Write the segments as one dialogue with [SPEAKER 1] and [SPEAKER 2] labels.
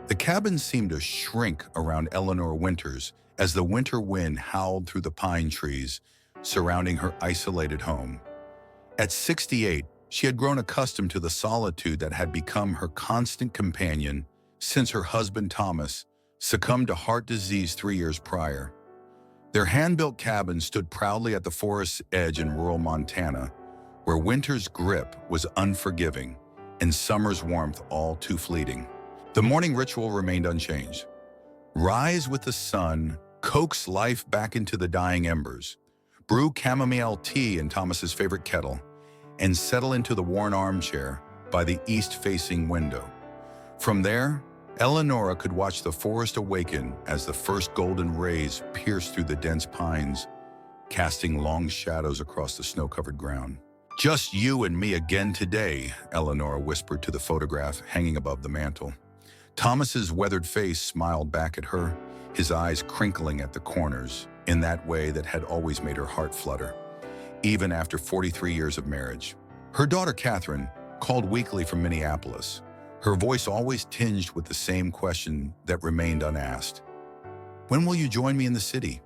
[SPEAKER 1] The cabin seemed to shrink around Eleanor Winters as the winter wind howled through the pine trees surrounding her isolated home. At 68, she had grown accustomed to the solitude that had become her constant companion since her husband Thomas succumbed to heart disease 3 years prior. Their hand-built cabin stood proudly at the forest's edge in rural Montana, where winter's grip was unforgiving and summer's warmth all too fleeting. The morning ritual remained unchanged. Rise with the sun, coax life back into the dying embers, brew chamomile tea in Thomas's favorite kettle, and settle into the worn armchair by the east-facing window. From there, Eleonora could watch the forest awaken as the first golden rays pierced through the dense pines, casting long shadows across the snow-covered ground. "Just you and me again today," Eleonora whispered to the photograph hanging above the mantel. Thomas's weathered face smiled back at her, his eyes crinkling at the corners in that way that had always made her heart flutter, even after 43 years of marriage. Her daughter Catherine called weekly from Minneapolis, her voice always tinged with the same question that remained unasked. "When will you join me in the city?"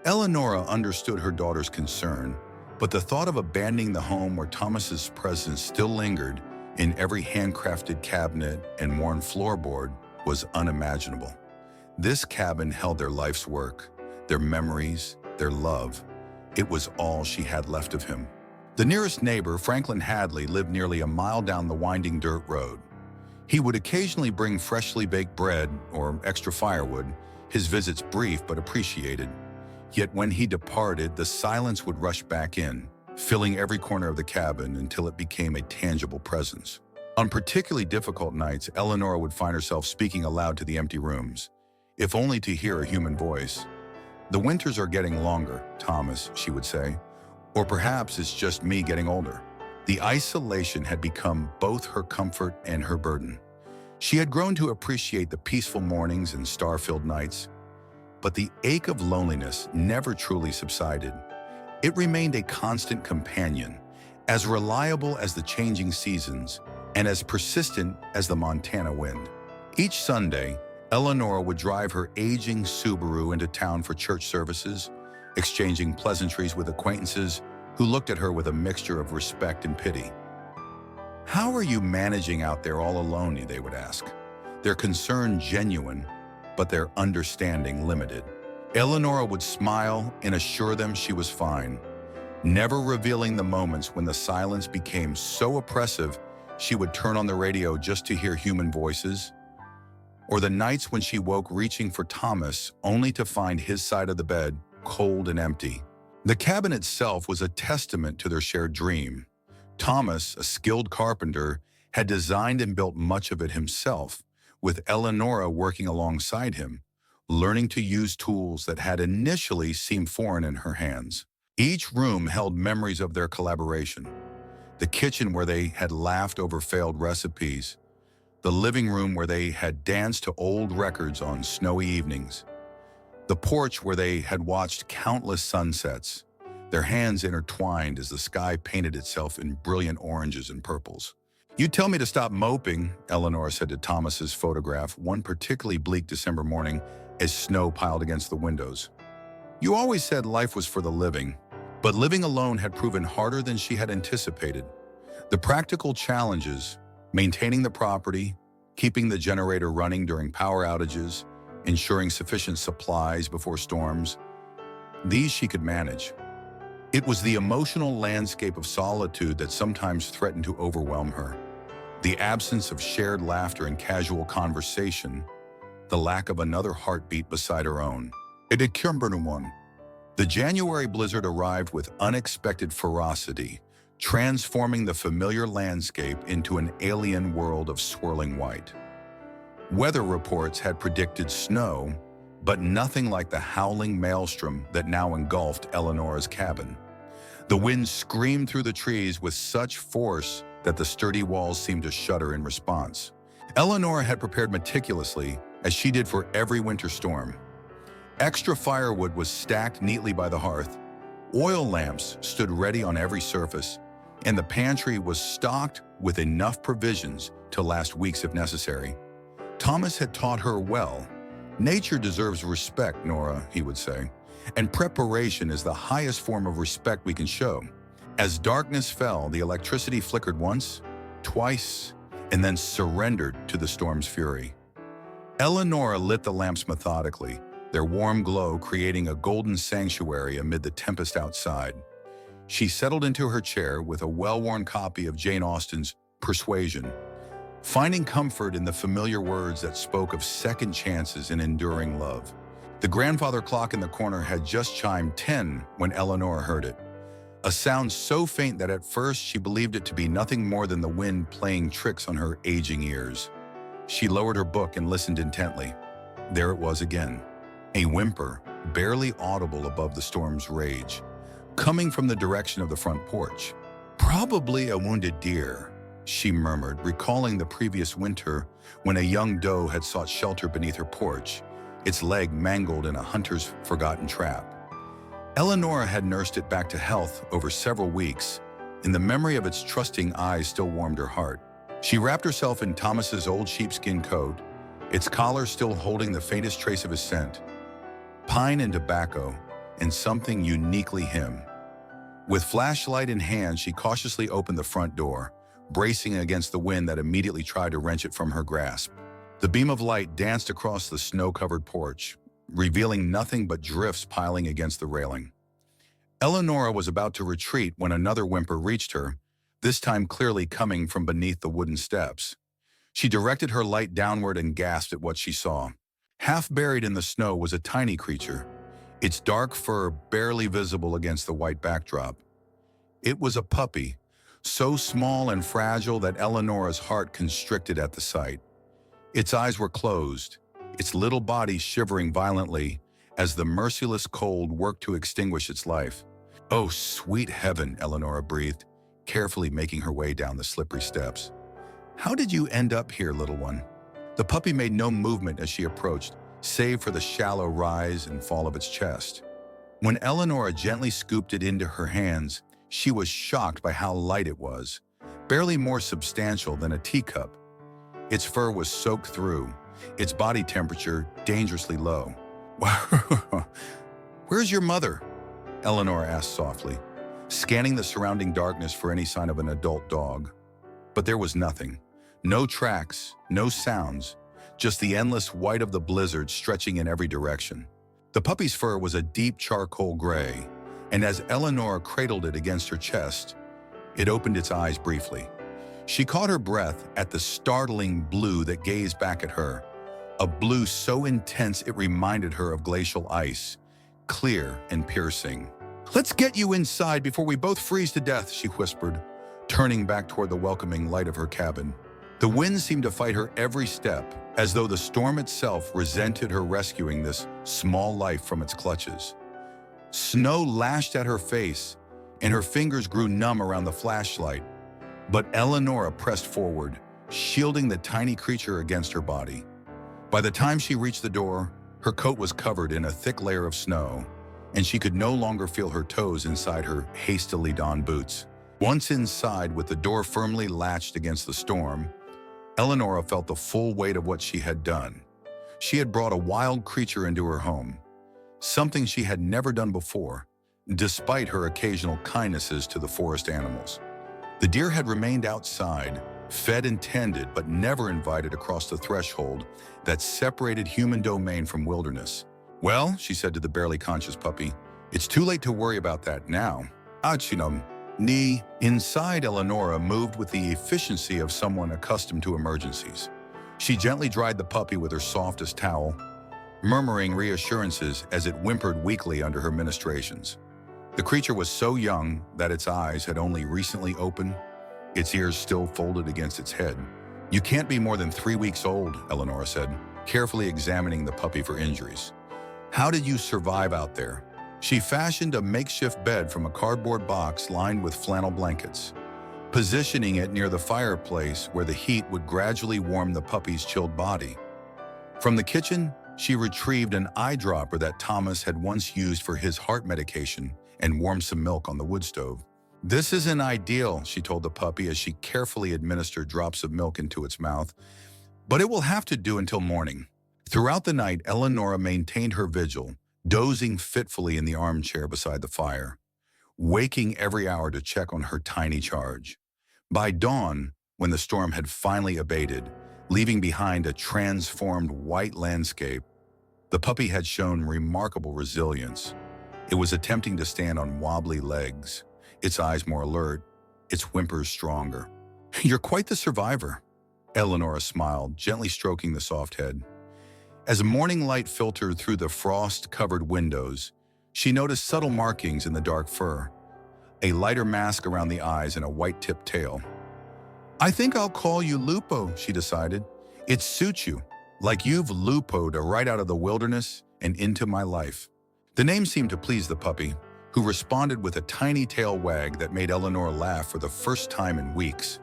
[SPEAKER 1] Eleonora understood her daughter's concern, but the thought of abandoning the home where Thomas's presence still lingered in every handcrafted cabinet and worn floorboard was unimaginable. This cabin held their life's work, their memories, their love. It was all she had left of him. The nearest neighbor, Franklin Hadley, lived nearly a mile down the winding dirt road. He would occasionally bring freshly baked bread or extra firewood, his visits brief but appreciated. Yet when he departed, the silence would rush back in, filling every corner of the cabin until it became a tangible presence. On particularly difficult nights, Eleonora would find herself speaking aloud to the empty rooms, if only to hear a human voice. "The winters are getting longer, Thomas," she would say, "or perhaps it's just me getting older." The isolation had become both her comfort and her burden. She had grown to appreciate the peaceful mornings and star-filled nights, but the ache of loneliness never truly subsided. It remained a constant companion, as reliable as the changing seasons and as persistent as the Montana wind. Each Sunday, Eleonora would drive her aging Subaru into town for church services, exchanging pleasantries with acquaintances who looked at her with a mixture of respect and pity. "How are you managing out there all alone?" they would ask, their concern genuine, but their understanding limited. Eleonora would smile and assure them she was fine, never revealing the moments when the silence became so oppressive she would turn on the radio just to hear human voices, or the nights when she woke reaching for Thomas only to find his side of the bed cold and empty. The cabin itself was a testament to their shared dream. Thomas, a skilled carpenter, had designed and built much of it himself, with Eleonora working alongside him, learning to use tools that had initially seemed foreign in her hands. Each room held memories of their collaboration. The kitchen where they had laughed over failed recipes, the living room where they had danced to old records on snowy evenings, the porch where they had watched countless sunsets, their hands intertwined as the sky painted itself in brilliant oranges and purples. "You tell me to stop moping," Eleanor said to Thomas's photograph one particularly bleak December morning as snow piled against the windows. "You always said life was for the living," but living alone had proven harder than she had anticipated. The practical challenges, maintaining the property, keeping the generator running during power outages, ensuring sufficient supplies before storms, these she could manage. It was the emotional landscape of solitude that sometimes threatened to overwhelm her. The absence of shared laughter and casual conversation, the lack of another heartbeat beside her own. The January blizzard arrived with unexpected ferocity, transforming the familiar landscape into an alien world of swirling white. Weather reports had predicted snow, but nothing like the howling maelstrom that now engulfed Eleonora's cabin. The wind screamed through the trees with such force that the sturdy walls seemed to shudder in response. Eleonora had prepared meticulously, as she did for every winter storm. Extra firewood was stacked neatly by the hearth, oil lamps stood ready on every surface, and the pantry was stocked with enough provisions to last weeks if necessary. Thomas had taught her well. Nature deserves respect, Nora, he would say, and preparation is the highest form of respect we can show. As darkness fell, the electricity flickered once, twice, and then surrendered to the storm's fury. Eleonora lit the lamps methodically, their warm glow creating a golden sanctuary amid the tempest outside. She settled into her chair with a well-worn copy of Jane Austen's Persuasion, finding comfort in the familiar words that spoke of second chances and enduring love. The grandfather clock in the corner had just chimed 10 when Eleanor heard it, a sound so faint that at first she believed it to be nothing more than the wind playing tricks on her aging ears. She lowered her book and listened intently. There it was again, a whimper, barely audible above the storm's rage, coming from the direction of the front porch. "Probably a wounded deer," she murmured, recalling the previous winter when a young doe had sought shelter beneath her porch, its leg mangled in a hunter's forgotten trap. Eleonora had nursed it back to health over several weeks, and the memory of its trusting eyes still warmed her heart. She wrapped herself in Thomas's old sheepskin coat, its collar still holding the faintest trace of his scent. Pine and tobacco, and something uniquely him. With flashlight in hand, she cautiously opened the front door, bracing against the wind that immediately tried to wrench it from her grasp. The beam of light danced across the snow-covered porch, revealing nothing but drifts piling against the railing. Eleonora was about to retreat when another whimper reached her, this time clearly coming from beneath the wooden steps. She directed her light downward and gasped at what she saw. Half buried in the snow was a tiny creature, its dark fur barely visible against the white backdrop. It was a puppy, so small and fragile that Eleonora's heart constricted at the sight. Its eyes were closed, its little body shivering violently as the merciless cold worked to extinguish its life. "Oh, sweet heaven," Eleonora breathed, carefully making her way down the slippery steps. "How did you end up here, little one?" The puppy made no movement as she approached, save for the shallow rise and fall of its chest. When Eleonora gently scooped it into her hands, she was shocked by how light it was, barely more substantial than a teacup. Its fur was soaked through, its body temperature dangerously low. "Where's your mother?" Eleonora asked softly, scanning the surrounding darkness for any sign of an adult dog. But there was nothing. No tracks, no sounds, just the endless white of the blizzard stretching in every direction. The puppy's fur was a deep charcoal gray, and as Eleonora cradled it against her chest, it opened its eyes briefly. She caught her breath at the startling blue that gazed back at her, a blue so intense it reminded her of glacial ice, clear and piercing. "Let's get you inside before we both freeze to death," she whispered, turning back toward the welcoming light of her cabin. The wind seemed to fight her every step, as though the storm itself resented her rescuing this small life from its clutches. Snow lashed at her face, and her fingers grew numb around the flashlight. But Eleonora pressed forward, shielding the tiny creature against her body. By the time she reached the door, her coat was covered in a thick layer of snow, and she could no longer feel her toes inside her hastily donned boots. Once inside, with the door firmly latched against the storm, Eleonora felt the full weight of what she had done. She had brought a wild creature into her home, something she had never done before, despite her occasional kindnesses to the forest animals. The deer had remained outside, fed and tended, but never invited across the threshold that separated human domain from wilderness. "Well," she said to the barely conscious puppy, "it's too late to worry about that now. Achinum." Inside, Eleonora moved with the efficiency of someone accustomed to emergencies. She gently dried the puppy with her softest towel, murmuring reassurances as it whimpered weakly under her ministrations. The creature was so young that its eyes had only recently opened, its ears still folded against its head. "You can't be more than 3 weeks old," Eleonora said, carefully examining the puppy for injuries. "How did you survive out there?" She fashioned a makeshift bed from a cardboard box lined with flannel blankets, positioning it near the fireplace where the heat would gradually warm the puppy's chilled body. From the kitchen, she retrieved an eyedropper that Thomas had once used for his heart medication and warmed some milk on the wood stove. "This isn't ideal," she told the puppy as she carefully administered drops of milk into its mouth, but it will have to do until morning. Throughout the night, Eleonora maintained her vigil, dozing fitfully in the armchair beside the fire, waking every hour to check on her tiny charge. By dawn, when the storm had finally abated, leaving behind a transformed white landscape, the puppy had shown remarkable resilience. It was attempting to stand on wobbly legs, its eyes more alert, its whimpers stronger. "You're quite the survivor," Eleonora smiled, gently stroking the soft head. As morning light filtered through the frost-covered windows, she noticed subtle markings in the dark fur, a lighter mask around the eyes and a white-tipped tail. "I think I'll call you Lupo," she decided. "It suits you, like you've lupoed right out of the wilderness and into my life." The name seemed to please the puppy, who responded with a tiny tail wag that made Eleanor laugh for the first time in weeks.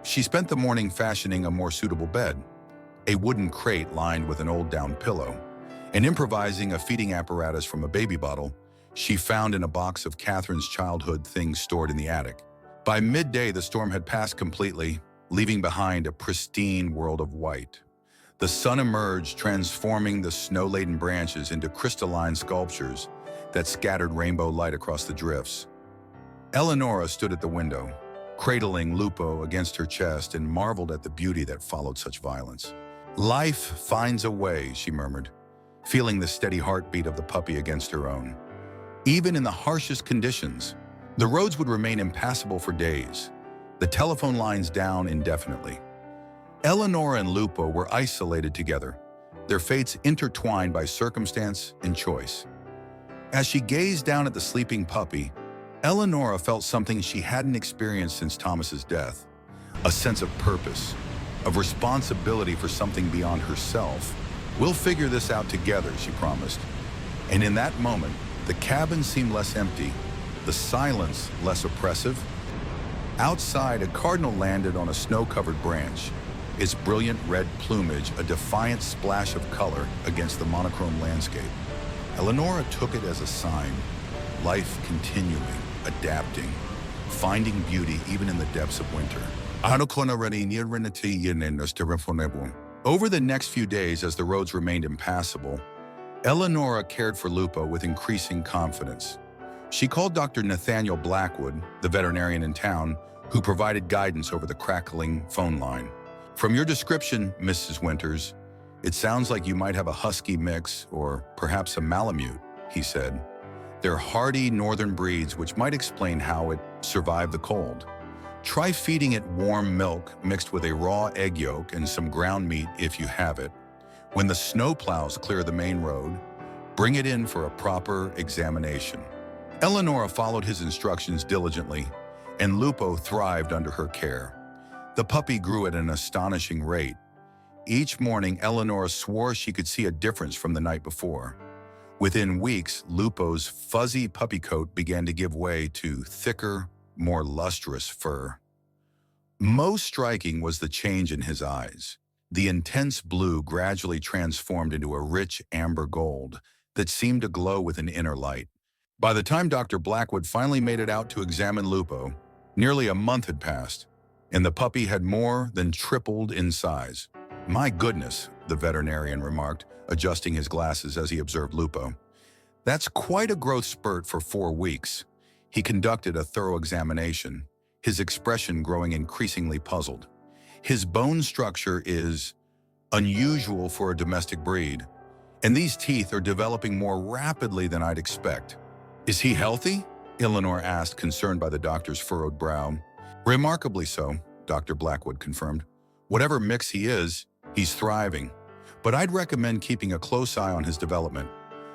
[SPEAKER 1] She spent the morning fashioning a more suitable bed, a wooden crate lined with an old down pillow, and improvising a feeding apparatus from a baby bottle she found in a box of Catherine's childhood things stored in the attic. By midday, the storm had passed completely, leaving behind a pristine world of white. The sun emerged, transforming the snow-laden branches into crystalline sculptures that scattered rainbow light across the drifts. Eleonora stood at the window, cradling Lupo against her chest, and marveled at the beauty that followed such violence. "Life finds a way," she murmured, feeling the steady heartbeat of the puppy against her own. Even in the harshest conditions, the roads would remain impassable for days, the telephone lines down indefinitely. Eleonora and Lupo were isolated together, their fates intertwined by circumstance and choice. As she gazed down at the sleeping puppy, Eleonora felt something she hadn't experienced since Thomas's death, a sense of purpose, of responsibility for something beyond herself. "We'll figure this out together," she promised. And in that moment, the cabin seemed less empty, the silence less oppressive. Outside, a cardinal landed on a snow-covered branch, its brilliant red plumage a defiant splash of color against the monochrome landscape. Eleonora took it as a sign, life continuing, adapting, finding beauty even in the depths of winter. Over the next few days, as the roads remained impassable, Eleonora cared for Lupo with increasing confidence. She called Dr. Nathaniel Blackwood, the veterinarian in town, who provided guidance over the crackling phone line. "From your description, Mrs. Winters, it sounds like you might have a husky mix or perhaps a Malamute," he said. "They're hardy northern breeds which might explain how it survived the cold. Try feeding it warm milk mixed with a raw egg yolk and some ground meat if you have it. When the snowplows clear the main road, bring it in for a proper examination." Eleonora followed his instructions diligently, and Lupo thrived under her care. The puppy grew at an astonishing rate. Each morning, Eleonora swore she could see a difference from the night before. Within weeks, Lupo's fuzzy puppy coat began to give way to thicker, more lustrous fur. Most striking was the change in his eyes. The intense blue gradually transformed into a rich amber gold that seemed to glow with an inner light. By the time Dr. Blackwood finally made it out to examine Lupo, nearly a month had passed, and the puppy had more than tripled in size. "My goodness," the veterinarian remarked, adjusting his glasses as he observed Lupo. "That's quite a growth spurt for 4 weeks." He conducted a thorough examination, his expression growing increasingly puzzled. "His bone structure is unusual for a domestic breed, and these teeth are developing more rapidly than I'd expect." "Is he healthy?" Eleanor asked, concerned by the doctor's furrowed brow. "Remarkably so," Dr. Blackwood confirmed. "Whatever mix he is, he's thriving. But I'd recommend keeping a close eye on his development.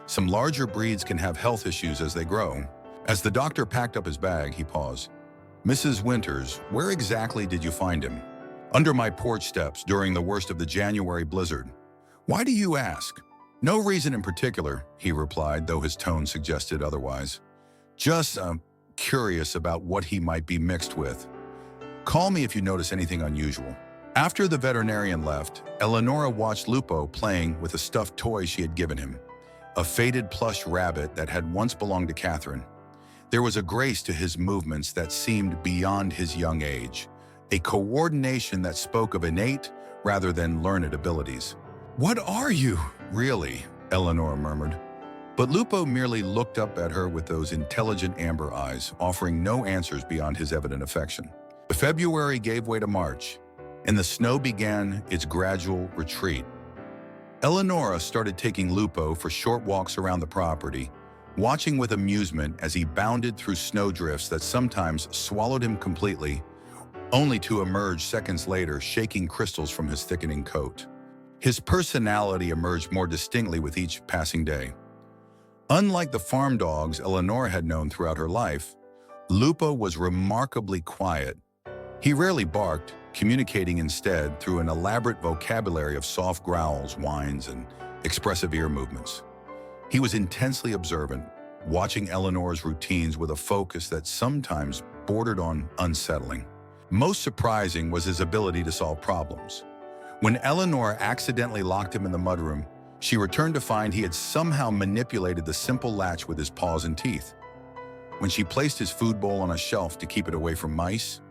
[SPEAKER 1] Some larger breeds can have health issues as they grow." As the doctor packed up his bag, he paused. "Mrs. Winters, where exactly did you find him?" "Under my porch steps during the worst of the January blizzard." "Why do you ask?" "No reason in particular," he replied, though his tone suggested otherwise. "Just curious about what he might be mixed with. Call me if you notice anything unusual." After the veterinarian left, Eleonora watched Lupo playing with a stuffed toy she had given him, a faded plush rabbit that had once belonged to Catherine. There was a grace to his movements that seemed beyond his young age, a coordination that spoke of innate, rather than learned abilities. "What are you, really?" Eleanor murmured. But Lupo merely looked up at her with those intelligent amber eyes, offering no answers beyond his evident affection. February gave way to March, and the snow began its gradual retreat. Eleonora started taking Lupo for short walks around the property, watching with amusement as he bounded through snowdrifts that sometimes swallowed him completely, only to emerge seconds later shaking crystals from his thickening coat. His personality emerged more distinctly with each passing day. Unlike the farm dogs Eleonora had known throughout her life, Lupo was remarkably quiet. He rarely barked, communicating instead through an elaborate vocabulary of soft growls, whines, and expressive ear movements. He was intensely observant, watching Eleanor's routines with a focus that sometimes bordered on unsettling. Most surprising was his ability to solve problems. When Eleanor accidentally locked him in the mudroom, she returned to find he had somehow manipulated the simple latch with his paws and teeth. When she placed his food bowl on a shelf to keep it away from mice,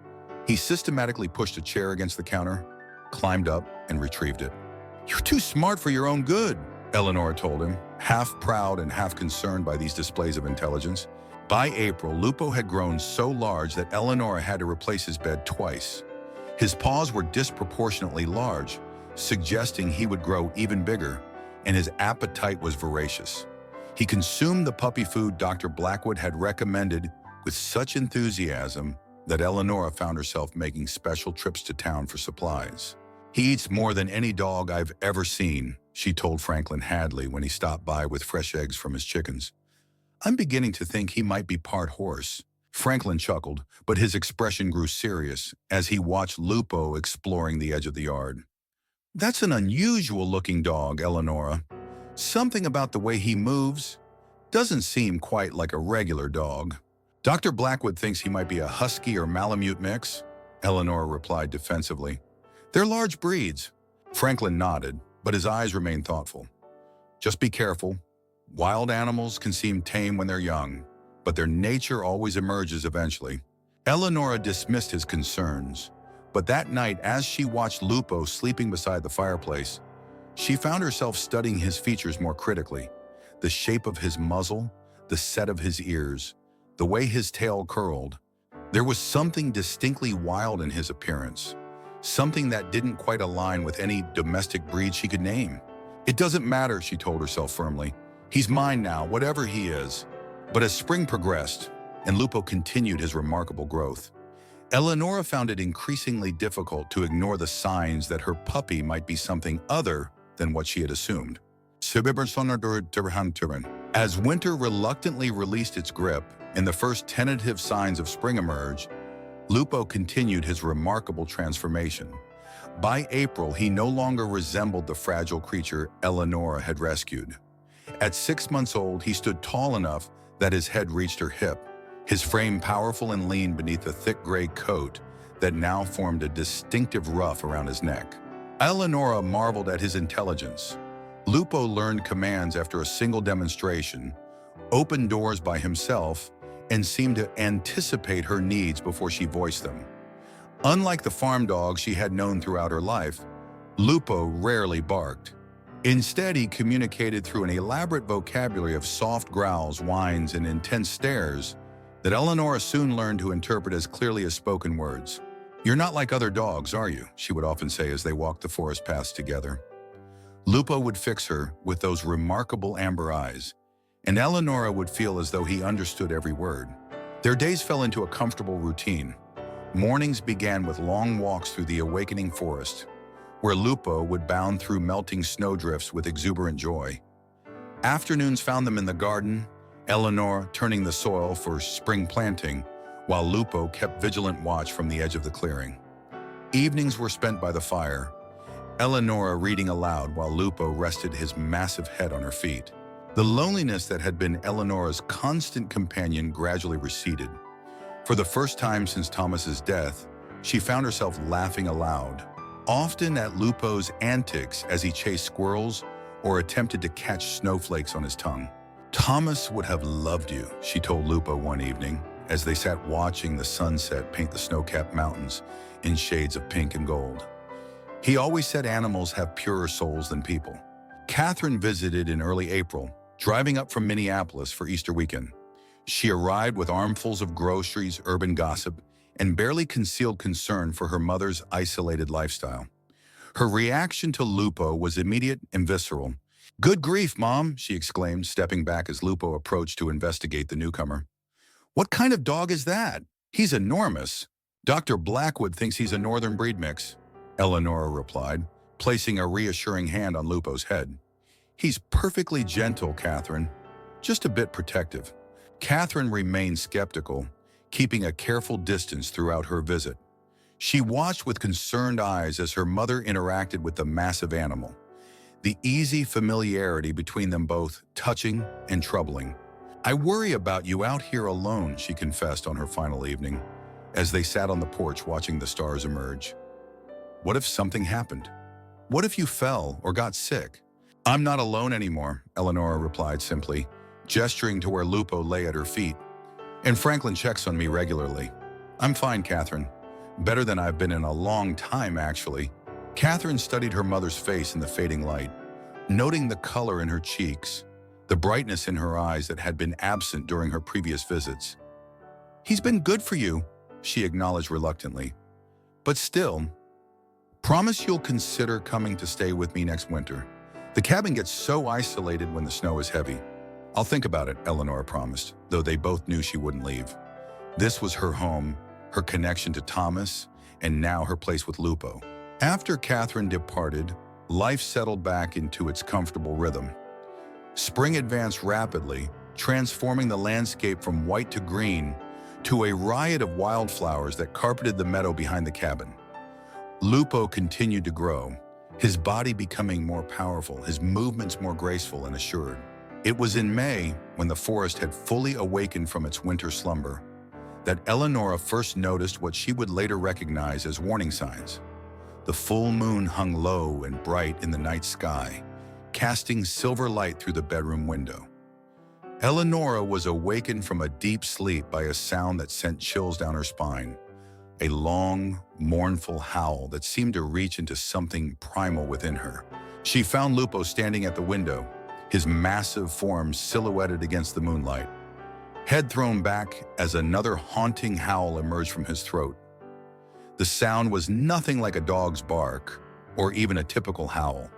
[SPEAKER 1] he systematically pushed a chair against the counter, climbed up, and retrieved it. "You're too smart for your own good," Eleanor told him, half proud and half concerned by these displays of intelligence. By April, Lupo had grown so large that Eleanor had to replace his bed twice. His paws were disproportionately large, suggesting he would grow even bigger, and his appetite was voracious. He consumed the puppy food Dr. Blackwood had recommended with such enthusiasm that Eleanor found herself making special trips to town for supplies. "He eats more than any dog I've ever seen," she told Franklin Hadley when he stopped by with fresh eggs from his chickens. "I'm beginning to think he might be part horse." Franklin chuckled, but his expression grew serious as he watched Lupo exploring the edge of the yard. "That's an unusual-looking dog, Eleonora. Something about the way he moves doesn't seem quite like a regular dog." "Dr. Blackwood thinks he might be a husky or Malamute mix," Eleanor replied defensively. "They're large breeds." Franklin nodded, but his eyes remained thoughtful. "Just be careful. Wild animals can seem tame when they're young, but their nature always emerges eventually." Eleonora dismissed his concerns, but that night, as she watched Lupo sleeping beside the fireplace, she found herself studying his features more critically. The shape of his muzzle, the set of his ears, the way his tail curled. There was something distinctly wild in his appearance, something that didn't quite align with any domestic breed she could name. "It doesn't matter," she told herself firmly. "He's mine now, whatever he is." But as spring progressed, and Lupo continued his remarkable growth, Eleonora found it increasingly difficult to ignore the signs that her puppy might be something other than what she had assumed. As winter reluctantly released its grip and the first tentative signs of spring emerged, Lupo continued his remarkable transformation. By April, he no longer resembled the fragile creature Eleonora had rescued. At 6 months old, he stood tall enough that his head reached her hip, his frame powerful and lean beneath the thick gray coat that now formed a distinctive ruff around his neck. Eleonora marveled at his intelligence. Lupo learned commands after a single demonstration, opened doors by himself, and seemed to anticipate her needs before she voiced them. Unlike the farm dog she had known throughout her life, Lupo rarely barked. Instead, he communicated through an elaborate vocabulary of soft growls, whines, and intense stares that Eleonora soon learned to interpret as clearly as spoken words. "You're not like other dogs, are you?" she would often say as they walked the forest paths together. Lupo would fix her with those remarkable amber eyes, and Eleonora would feel as though he understood every word. Their days fell into a comfortable routine. Mornings began with long walks through the awakening forest, where Lupo would bound through melting snowdrifts with exuberant joy. Afternoons found them in the garden, Eleanor turning the soil for spring planting, while Lupo kept vigilant watch from the edge of the clearing. Evenings were spent by the fire, Eleonora reading aloud while Lupo rested his massive head on her feet. The loneliness that had been Eleonora's constant companion gradually receded. For the first time since Thomas's death, she found herself laughing aloud, often at Lupo's antics as he chased squirrels or attempted to catch snowflakes on his tongue. "Thomas would have loved you," she told Lupo one evening as they sat watching the sunset paint the snow-capped mountains in shades of pink and gold. He always said animals have purer souls than people. Catherine visited in early April, driving up from Minneapolis for Easter weekend. She arrived with armfuls of groceries, urban gossip, and barely concealed concern for her mother's isolated lifestyle. Her reaction to Lupo was immediate and visceral. "Good grief, Mom," she exclaimed, stepping back as Lupo approached to investigate the newcomer. "What kind of dog is that? He's enormous. Dr. Blackwood thinks he's a northern breed mix," Eleonora replied, placing a reassuring hand on Lupo's head. "He's perfectly gentle, Catherine, just a bit protective." Catherine remained skeptical, keeping a careful distance throughout her visit. She watched with concerned eyes as her mother interacted with the massive animal, the easy familiarity between them both touching and troubling. "I worry about you out here alone," she confessed on her final evening, as they sat on the porch watching the stars emerge. "What if something happened? What if you fell or got sick?" "I'm not alone anymore," Eleonora replied simply, gesturing to where Lupo lay at her feet. "And Franklin checks on me regularly." "I'm fine, Catherine. Better than I've been in a long time, actually." Catherine studied her mother's face in the fading light, noting the color in her cheeks, the brightness in her eyes that had been absent during her previous visits. "He's been good for you," she acknowledged reluctantly. "But still, promise you'll consider coming to stay with me next winter. The cabin gets so isolated when the snow is heavy." "I'll think about it," Eleonora promised, though they both knew she wouldn't leave. This was her home, her connection to Thomas, and now her place with Lupo. After Catherine departed, life settled back into its comfortable rhythm. Spring advanced rapidly, transforming the landscape from white to green to a riot of wildflowers that carpeted the meadow behind the cabin. Lupo continued to grow, his body becoming more powerful, his movements more graceful and assured. It was in May, when the forest had fully awakened from its winter slumber, that Eleonora first noticed what she would later recognize as warning signs. The full moon hung low and bright in the night sky, casting silver light through the bedroom window. Eleonora was awakened from a deep sleep by a sound that sent chills down her spine, a long, mournful howl that seemed to reach into something primal within her. She found Lupo standing at the window, his massive form silhouetted against the moonlight, head thrown back as another haunting howl emerged from his throat. The sound was nothing like a dog's bark or even a typical howl.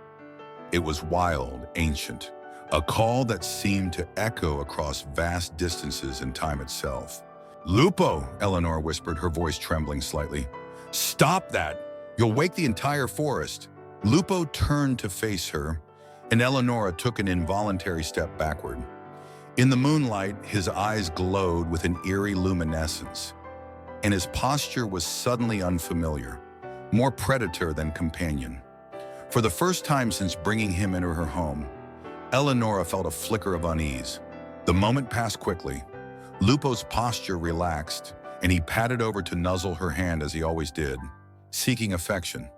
[SPEAKER 1] It was wild, ancient, a call that seemed to echo across vast distances and time itself. "Lupo," Eleanor whispered, her voice trembling slightly. "Stop that! You'll wake the entire forest." Lupo turned to face her, and Eleonora took an involuntary step backward. In the moonlight, his eyes glowed with an eerie luminescence, and his posture was suddenly unfamiliar, more predator than companion. For the first time since bringing him into her home, Eleonora felt a flicker of unease. The moment passed quickly. Lupo's posture relaxed, and he padded over to nuzzle her hand as he always did, seeking affection.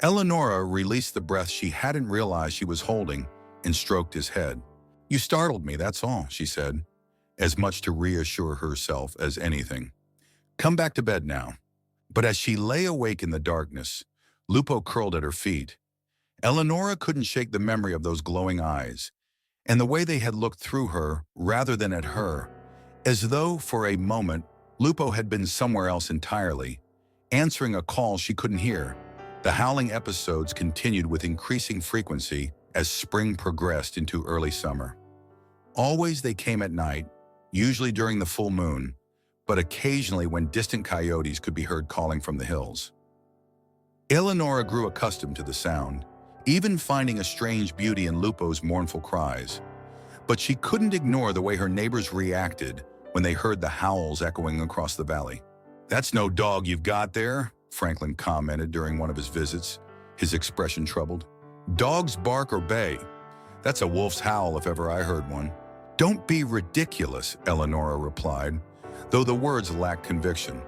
[SPEAKER 1] Eleonora released the breath she hadn't realized she was holding and stroked his head. "You startled me, that's all," she said, as much to reassure herself as anything. "Come back to bed now." But as she lay awake in the darkness, Lupo curled at her feet. Eleonora couldn't shake the memory of those glowing eyes, and the way they had looked through her rather than at her, as though for a moment Lupo had been somewhere else entirely, answering a call she couldn't hear. The howling episodes continued with increasing frequency as spring progressed into early summer. Always they came at night, usually during the full moon, but occasionally when distant coyotes could be heard calling from the hills. Eleonora grew accustomed to the sound, even finding a strange beauty in Lupo's mournful cries. But she couldn't ignore the way her neighbors reacted when they heard the howls echoing across the valley. "That's no dog you've got there," Franklin commented during one of his visits, his expression troubled. "Dogs bark or bay. That's a wolf's howl if ever I heard one." "Don't be ridiculous," Eleonora replied, though the words lacked conviction.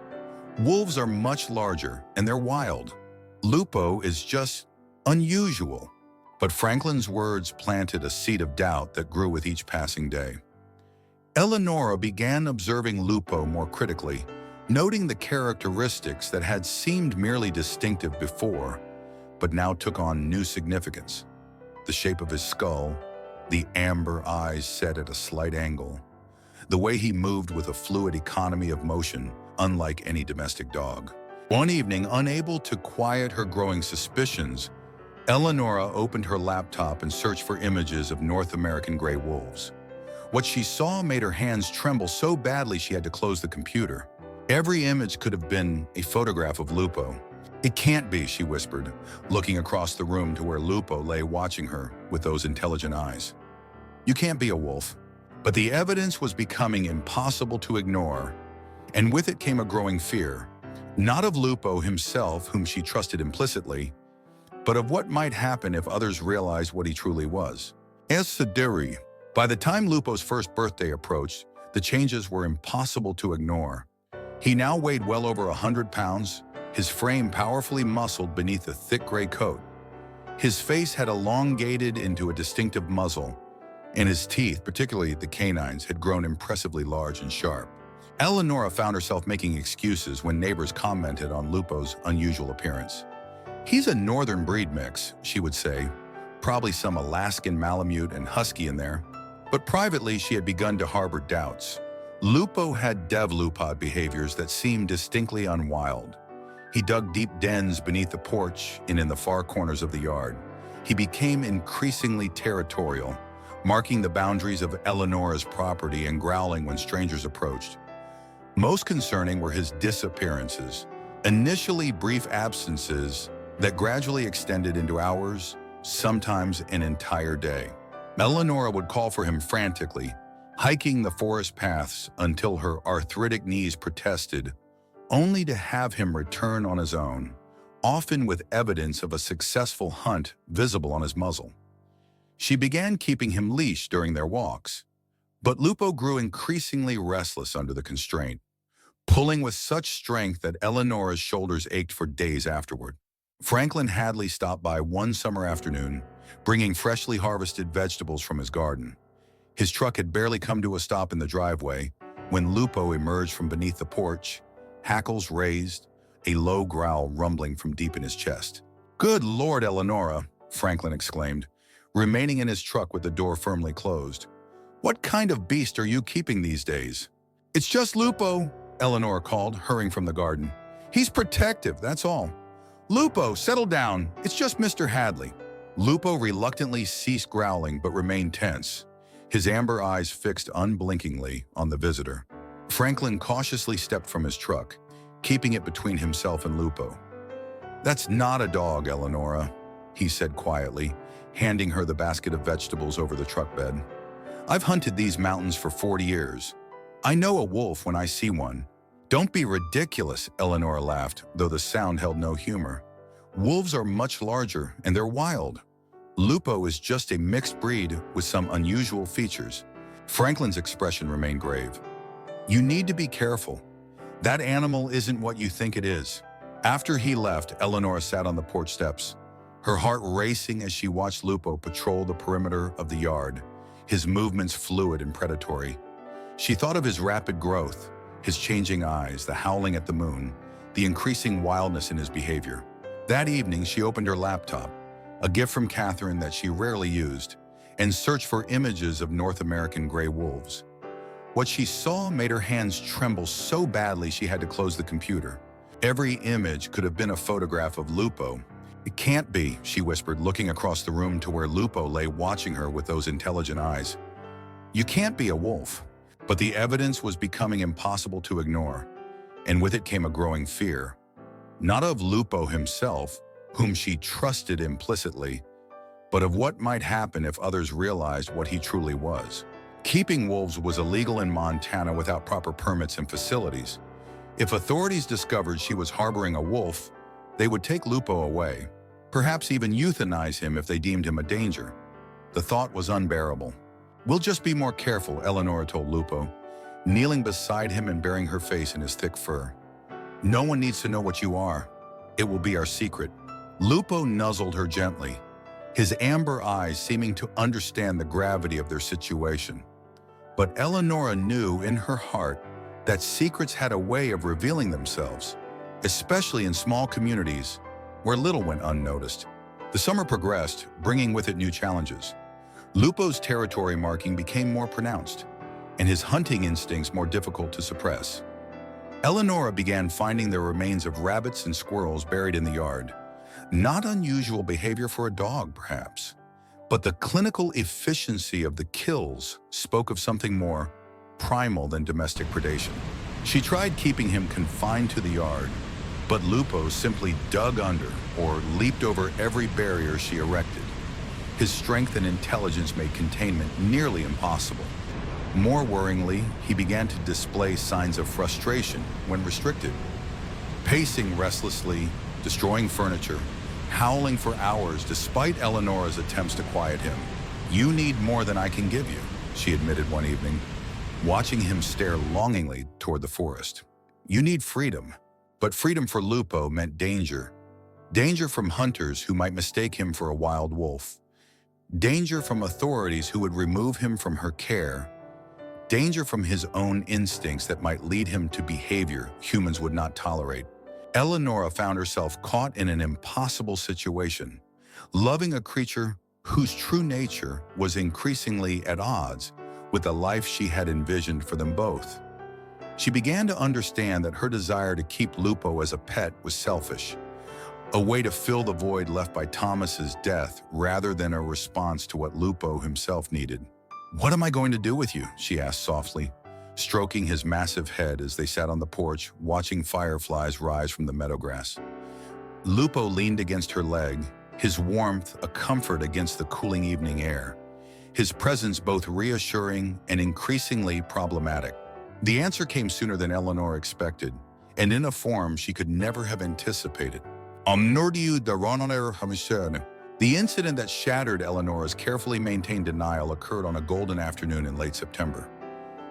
[SPEAKER 1] "Wolves are much larger and they're wild. Lupo is just unusual." But Franklin's words planted a seed of doubt that grew with each passing day. Eleonora began observing Lupo more critically, noting the characteristics that had seemed merely distinctive before, but now took on new significance. The shape of his skull, the amber eyes set at a slight angle, the way he moved with a fluid economy of motion, unlike any domestic dog. One evening, unable to quiet her growing suspicions, Eleonora opened her laptop and searched for images of North American gray wolves. What she saw made her hands tremble so badly she had to close the computer. Every image could have been a photograph of Lupo. "It can't be," she whispered, looking across the room to where Lupo lay watching her with those intelligent eyes. "You can't be a wolf." But the evidence was becoming impossible to ignore, and with it came a growing fear, not of Lupo himself, whom she trusted implicitly, but of what might happen if others realized what he truly was. As Sadiri, by the time Lupo's first birthday approached, the changes were impossible to ignore. He now weighed well over 100 pounds, his frame powerfully muscled beneath a thick gray coat. His face had elongated into a distinctive muzzle, and his teeth, particularly the canines, had grown impressively large and sharp. Eleonora found herself making excuses when neighbors commented on Lupo's unusual appearance. "He's a northern breed mix," she would say, probably some Alaskan Malamute and Husky in there. But privately, she had begun to harbor doubts. Lupo had devlupod behaviors that seemed distinctly unwild. He dug deep dens beneath the porch and in the far corners of the yard. He became increasingly territorial, marking the boundaries of Eleonora's property and growling when strangers approached. Most concerning were his disappearances, initially brief absences that gradually extended into hours, sometimes an entire day. Eleonora would call for him frantically, hiking the forest paths until her arthritic knees protested, only to have him return on his own, often with evidence of a successful hunt visible on his muzzle. She began keeping him leashed during their walks, but Lupo grew increasingly restless under the constraint, pulling with such strength that Eleonora's shoulders ached for days afterward. Franklin Hadley stopped by one summer afternoon, bringing freshly harvested vegetables from his garden. His truck had barely come to a stop in the driveway when Lupo emerged from beneath the porch, hackles raised, a low growl rumbling from deep in his chest. "Good Lord, Eleonora," Franklin exclaimed, remaining in his truck with the door firmly closed. "What kind of beast are you keeping these days?" "It's just Lupo," Eleonora called, hurrying from the garden. "He's protective, that's all." "Lupo, settle down. It's just Mr. Hadley." Lupo reluctantly ceased growling but remained tense, his amber eyes fixed unblinkingly on the visitor. Franklin cautiously stepped from his truck, keeping it between himself and Lupo. "That's not a dog, Eleonora," he said quietly, handing her the basket of vegetables over the truck bed. "I've hunted these mountains for 40 years. I know a wolf when I see one." "Don't be ridiculous," Eleonora laughed, though the sound held no humor. "Wolves are much larger, and they're wild. Lupo is just a mixed breed with some unusual features." Franklin's expression remained grave. "You need to be careful. That animal isn't what you think it is." After he left, Eleonora sat on the porch steps, her heart racing as she watched Lupo patrol the perimeter of the yard, his movements fluid and predatory. She thought of his rapid growth, his changing eyes, the howling at the moon, the increasing wildness in his behavior. That evening, she opened her laptop, a gift from Catherine that she rarely used, and searched for images of North American gray wolves. What she saw made her hands tremble so badly she had to close the computer. Every image could have been a photograph of Lupo. "It can't be," she whispered, looking across the room to where Lupo lay watching her with those intelligent eyes. "You can't be a wolf." But the evidence was becoming impossible to ignore, and with it came a growing fear, not of Lupo himself, whom she trusted implicitly, but of what might happen if others realized what he truly was. Keeping wolves was illegal in Montana without proper permits and facilities. If authorities discovered she was harboring a wolf, they would take Lupo away, perhaps even euthanize him if they deemed him a danger. The thought was unbearable. "We'll just be more careful," Eleonora told Lupo, kneeling beside him and burying her face in his thick fur. "No one needs to know what you are. It will be our secret." Lupo nuzzled her gently, his amber eyes seeming to understand the gravity of their situation. But Eleonora knew in her heart that secrets had a way of revealing themselves, especially in small communities where little went unnoticed. The summer progressed, bringing with it new challenges. Lupo's territory marking became more pronounced, and his hunting instincts more difficult to suppress. Eleonora began finding the remains of rabbits and squirrels buried in the yard. Not unusual behavior for a dog, perhaps, but the clinical efficiency of the kills spoke of something more primal than domestic predation. She tried keeping him confined to the yard, but Lupo simply dug under or leaped over every barrier she erected. His strength and intelligence made containment nearly impossible. More worryingly, he began to display signs of frustration when restricted. Pacing restlessly, destroying furniture, howling for hours despite Eleonora's attempts to quiet him. "You need more than I can give you," she admitted one evening, watching him stare longingly toward the forest. "You need freedom." But freedom for Lupo meant danger. Danger from hunters who might mistake him for a wild wolf. Danger from authorities who would remove him from her care. Danger from his own instincts that might lead him to behavior humans would not tolerate. Eleonora found herself caught in an impossible situation, loving a creature whose true nature was increasingly at odds with the life she had envisioned for them both. She began to understand that her desire to keep Lupo as a pet was selfish, a way to fill the void left by Thomas's death rather than a response to what Lupo himself needed. "What am I going to do with you?" she asked softly, stroking his massive head as they sat on the porch, watching fireflies rise from the meadowgrass. Lupo leaned against her leg, his warmth a comfort against the cooling evening air, his presence both reassuring and increasingly problematic. The answer came sooner than Eleonora expected, and in a form she could never have anticipated. The incident that shattered Eleonora's carefully maintained denial occurred on a golden afternoon in late September.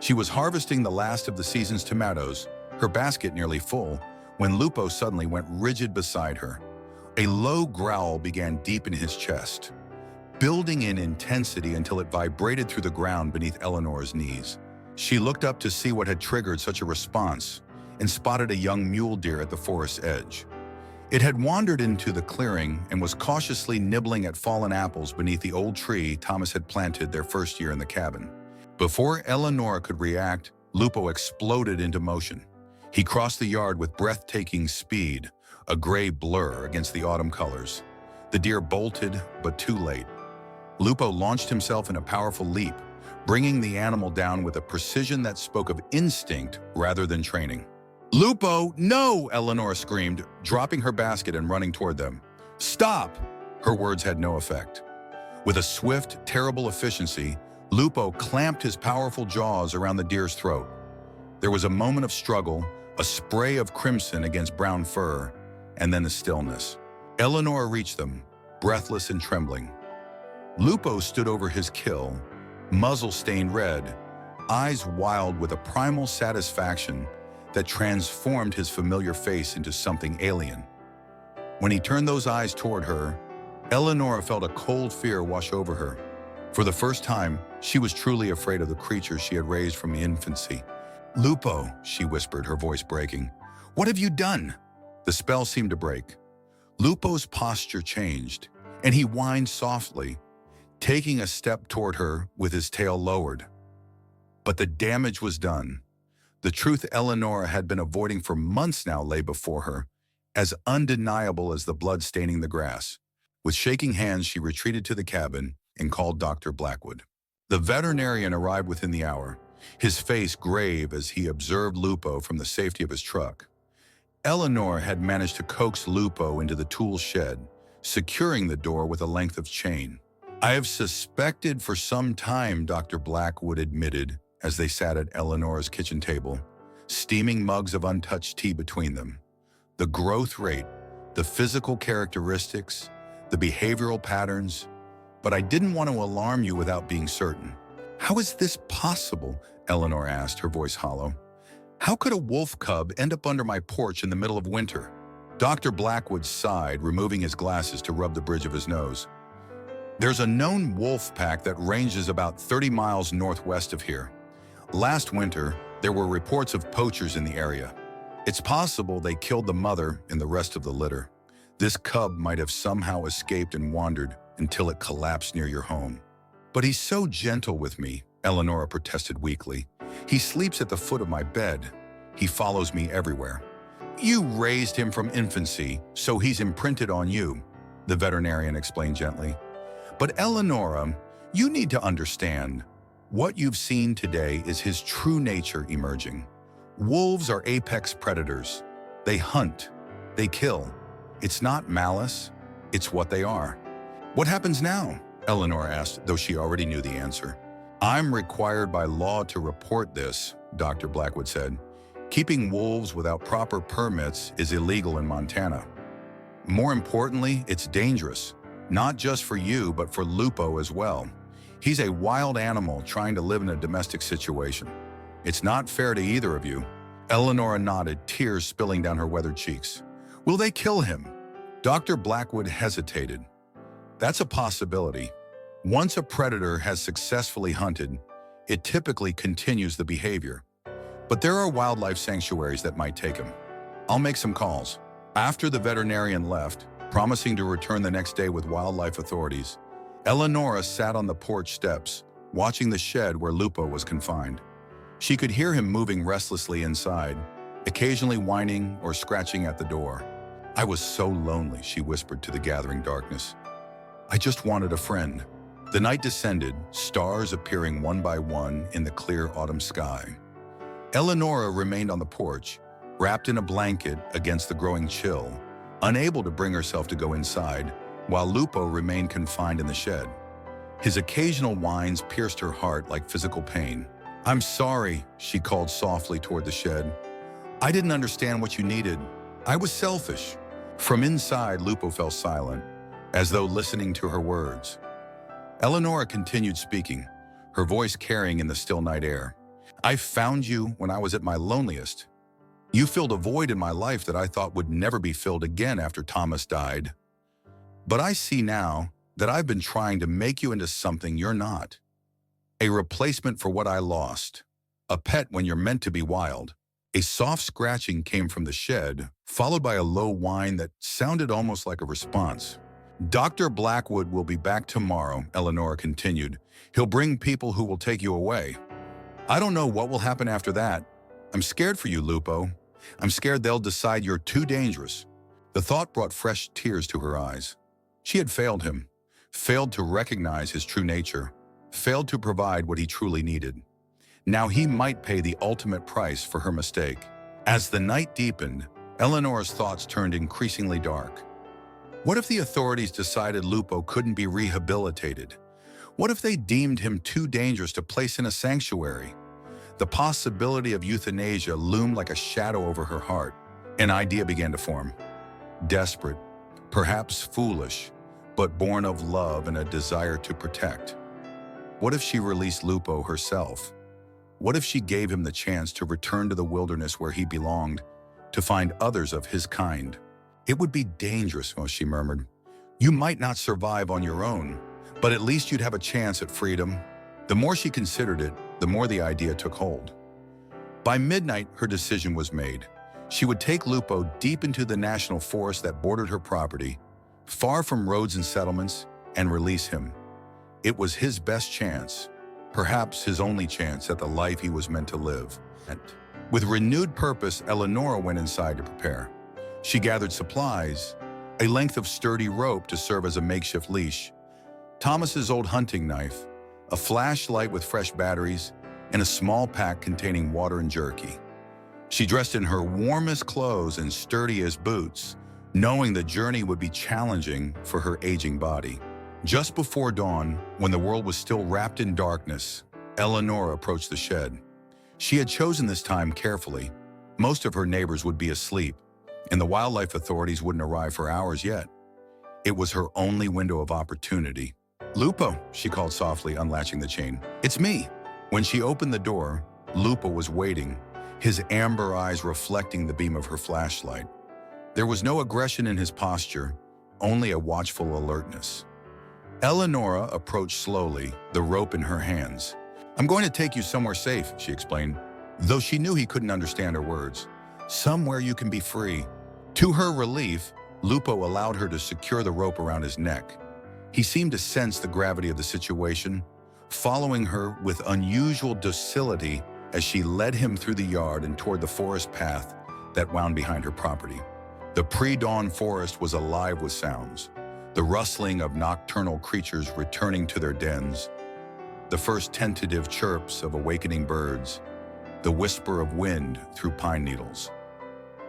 [SPEAKER 1] She was harvesting the last of the season's tomatoes, her basket nearly full, when Lupo suddenly went rigid beside her. A low growl began deep in his chest, building in intensity until it vibrated through the ground beneath Eleonora's knees. She looked up to see what had triggered such a response and spotted a young mule deer at the forest's edge. It had wandered into the clearing and was cautiously nibbling at fallen apples beneath the old tree Thomas had planted their first year in the cabin. Before Eleonora could react, Lupo exploded into motion. He crossed the yard with breathtaking speed, a gray blur against the autumn colors. The deer bolted, but too late. Lupo launched himself in a powerful leap, bringing the animal down with a precision that spoke of instinct rather than training. "Lupo, no!" Eleonora screamed, dropping her basket and running toward them. "Stop!" Her words had no effect. With a swift, terrible efficiency, Lupo clamped his powerful jaws around the deer's throat. There was a moment of struggle, a spray of crimson against brown fur, and then the stillness. Eleonora reached them, breathless and trembling. Lupo stood over his kill, muzzle stained red, eyes wild with a primal satisfaction that transformed his familiar face into something alien. When he turned those eyes toward her, Eleonora felt a cold fear wash over her. For the first time, she was truly afraid of the creature she had raised from infancy. "Lupo," she whispered, her voice breaking. "What have you done?" The spell seemed to break. Lupo's posture changed, and he whined softly, taking a step toward her with his tail lowered. But the damage was done. The truth Eleonora had been avoiding for months now lay before her, as undeniable as the blood staining the grass. With shaking hands, she retreated to the cabin and called Dr. Blackwood. The veterinarian arrived within the hour, his face grave as he observed Lupo from the safety of his truck. Eleonora had managed to coax Lupo into the tool shed, securing the door with a length of chain. "I have suspected for some time," Dr. Blackwood admitted as they sat at Eleonora's kitchen table, steaming mugs of untouched tea between them. "The growth rate, the physical characteristics, the behavioral patterns, but I didn't want to alarm you without being certain." "How is this possible?" Eleonora asked, her voice hollow. "How could a wolf cub end up under my porch in the middle of winter?" Dr. Blackwood sighed, removing his glasses to rub the bridge of his nose. "There's a known wolf pack that ranges about 30 miles northwest of here. Last winter, there were reports of poachers in the area. It's possible they killed the mother and the rest of the litter. This cub might have somehow escaped and wandered until it collapsed near your home. But he's so gentle with me, Eleonora protested weakly. He sleeps at the foot of my bed. He follows me everywhere. You raised him from infancy, so he's imprinted on you, the veterinarian explained gently. But Eleonora, you need to understand, what you've seen today is his true nature emerging. Wolves are apex predators. They hunt. They kill. It's not malice. It's what they are. What happens now? Eleanor asked, though she already knew the answer. I'm required by law to report this, Dr. Blackwood said. Keeping wolves without proper permits is illegal in Montana. More importantly, it's dangerous, not just for you, but for Lupo as well. He's a wild animal trying to live in a domestic situation. It's not fair to either of you. Eleonora nodded, tears spilling down her weathered cheeks. Will they kill him? Dr. Blackwood hesitated. That's a possibility. Once a predator has successfully hunted, it typically continues the behavior. But there are wildlife sanctuaries that might take him. I'll make some calls. After the veterinarian left, promising to return the next day with wildlife authorities, Eleonora sat on the porch steps, watching the shed where Lupo was confined. She could hear him moving restlessly inside, occasionally whining or scratching at the door. I was so lonely, she whispered to the gathering darkness. I just wanted a friend. The night descended, stars appearing one by one in the clear autumn sky. Eleonora remained on the porch, wrapped in a blanket against the growing chill, unable to bring herself to go inside, while Lupo remained confined in the shed. His occasional whines pierced her heart like physical pain. I'm sorry, she called softly toward the shed. I didn't understand what you needed. I was selfish. From inside, Lupo fell silent, as though listening to her words. Eleonora continued speaking, her voice carrying in the still night air. I found you when I was at my loneliest. You filled a void in my life that I thought would never be filled again after Thomas died. But I see now that I've been trying to make you into something you're not. A replacement for what I lost. A pet when you're meant to be wild. A soft scratching came from the shed, followed by a low whine that sounded almost like a response. Dr. Blackwood will be back tomorrow, Eleonora continued. He'll bring people who will take you away. I don't know what will happen after that. I'm scared for you, Lupo. I'm scared they'll decide you're too dangerous. The thought brought fresh tears to her eyes. She had failed him, failed to recognize his true nature, failed to provide what he truly needed. Now he might pay the ultimate price for her mistake. As the night deepened, Eleonora's thoughts turned increasingly dark. What if the authorities decided Lupo couldn't be rehabilitated? What if they deemed him too dangerous to place in a sanctuary? The possibility of euthanasia loomed like a shadow over her heart. An idea began to form. Desperate, perhaps foolish, but born of love and a desire to protect. What if she released Lupo herself? What if she gave him the chance to return to the wilderness where he belonged, to find others of his kind? It would be dangerous, she murmured. You might not survive on your own, but at least you'd have a chance at freedom. The more she considered it, the more the idea took hold. By midnight, her decision was made. She would take Lupo deep into the national forest that bordered her property, far from roads and settlements, and release him. It was his best chance, perhaps his only chance at the life he was meant to live. With renewed purpose, Eleonora went inside to prepare. She gathered supplies, a length of sturdy rope to serve as a makeshift leash, Thomas's old hunting knife, a flashlight with fresh batteries, and a small pack containing water and jerky. She dressed in her warmest clothes and sturdiest boots, knowing the journey would be challenging for her aging body. Just before dawn, when the world was still wrapped in darkness, Eleonora approached the shed. She had chosen this time carefully. Most of her neighbors would be asleep, and the wildlife authorities wouldn't arrive for hours yet. It was her only window of opportunity. Lupo, she called softly, unlatching the chain. It's me. When she opened the door, Lupo was waiting, his amber eyes reflecting the beam of her flashlight. There was no aggression in his posture, only a watchful alertness. Eleonora approached slowly, the rope in her hands. I'm going to take you somewhere safe, she explained, though she knew he couldn't understand her words. Somewhere you can be free. To her relief, Lupo allowed her to secure the rope around his neck. He seemed to sense the gravity of the situation, following her with unusual docility as she led him through the yard and toward the forest path that wound behind her property. The pre-dawn forest was alive with sounds, the rustling of nocturnal creatures returning to their dens, the first tentative chirps of awakening birds, the whisper of wind through pine needles.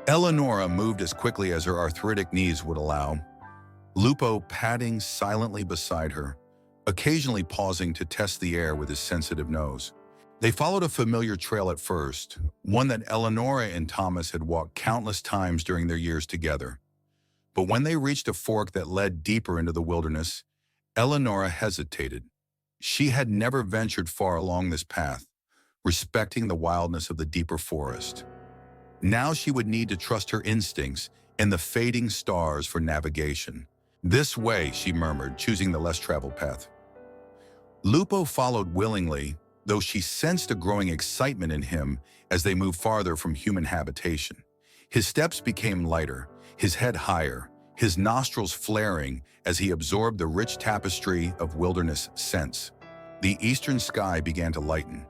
[SPEAKER 1] Eleonora moved as quickly as her arthritic knees would allow, Lupo padding silently beside her, occasionally pausing to test the air with his sensitive nose. They followed a familiar trail at first, one that Eleonora and Thomas had walked countless times during their years together. But when they reached a fork that led deeper into the wilderness, Eleonora hesitated. She had never ventured far along this path, respecting the wildness of the deeper forest. Now she would need to trust her instincts and the fading stars for navigation. "This way," she murmured, choosing the less traveled path. Lupo followed willingly, though she sensed a growing excitement in him as they moved farther from human habitation. His steps became lighter, his head higher, his nostrils flaring as he absorbed the rich tapestry of wilderness scents. The eastern sky began to lighten,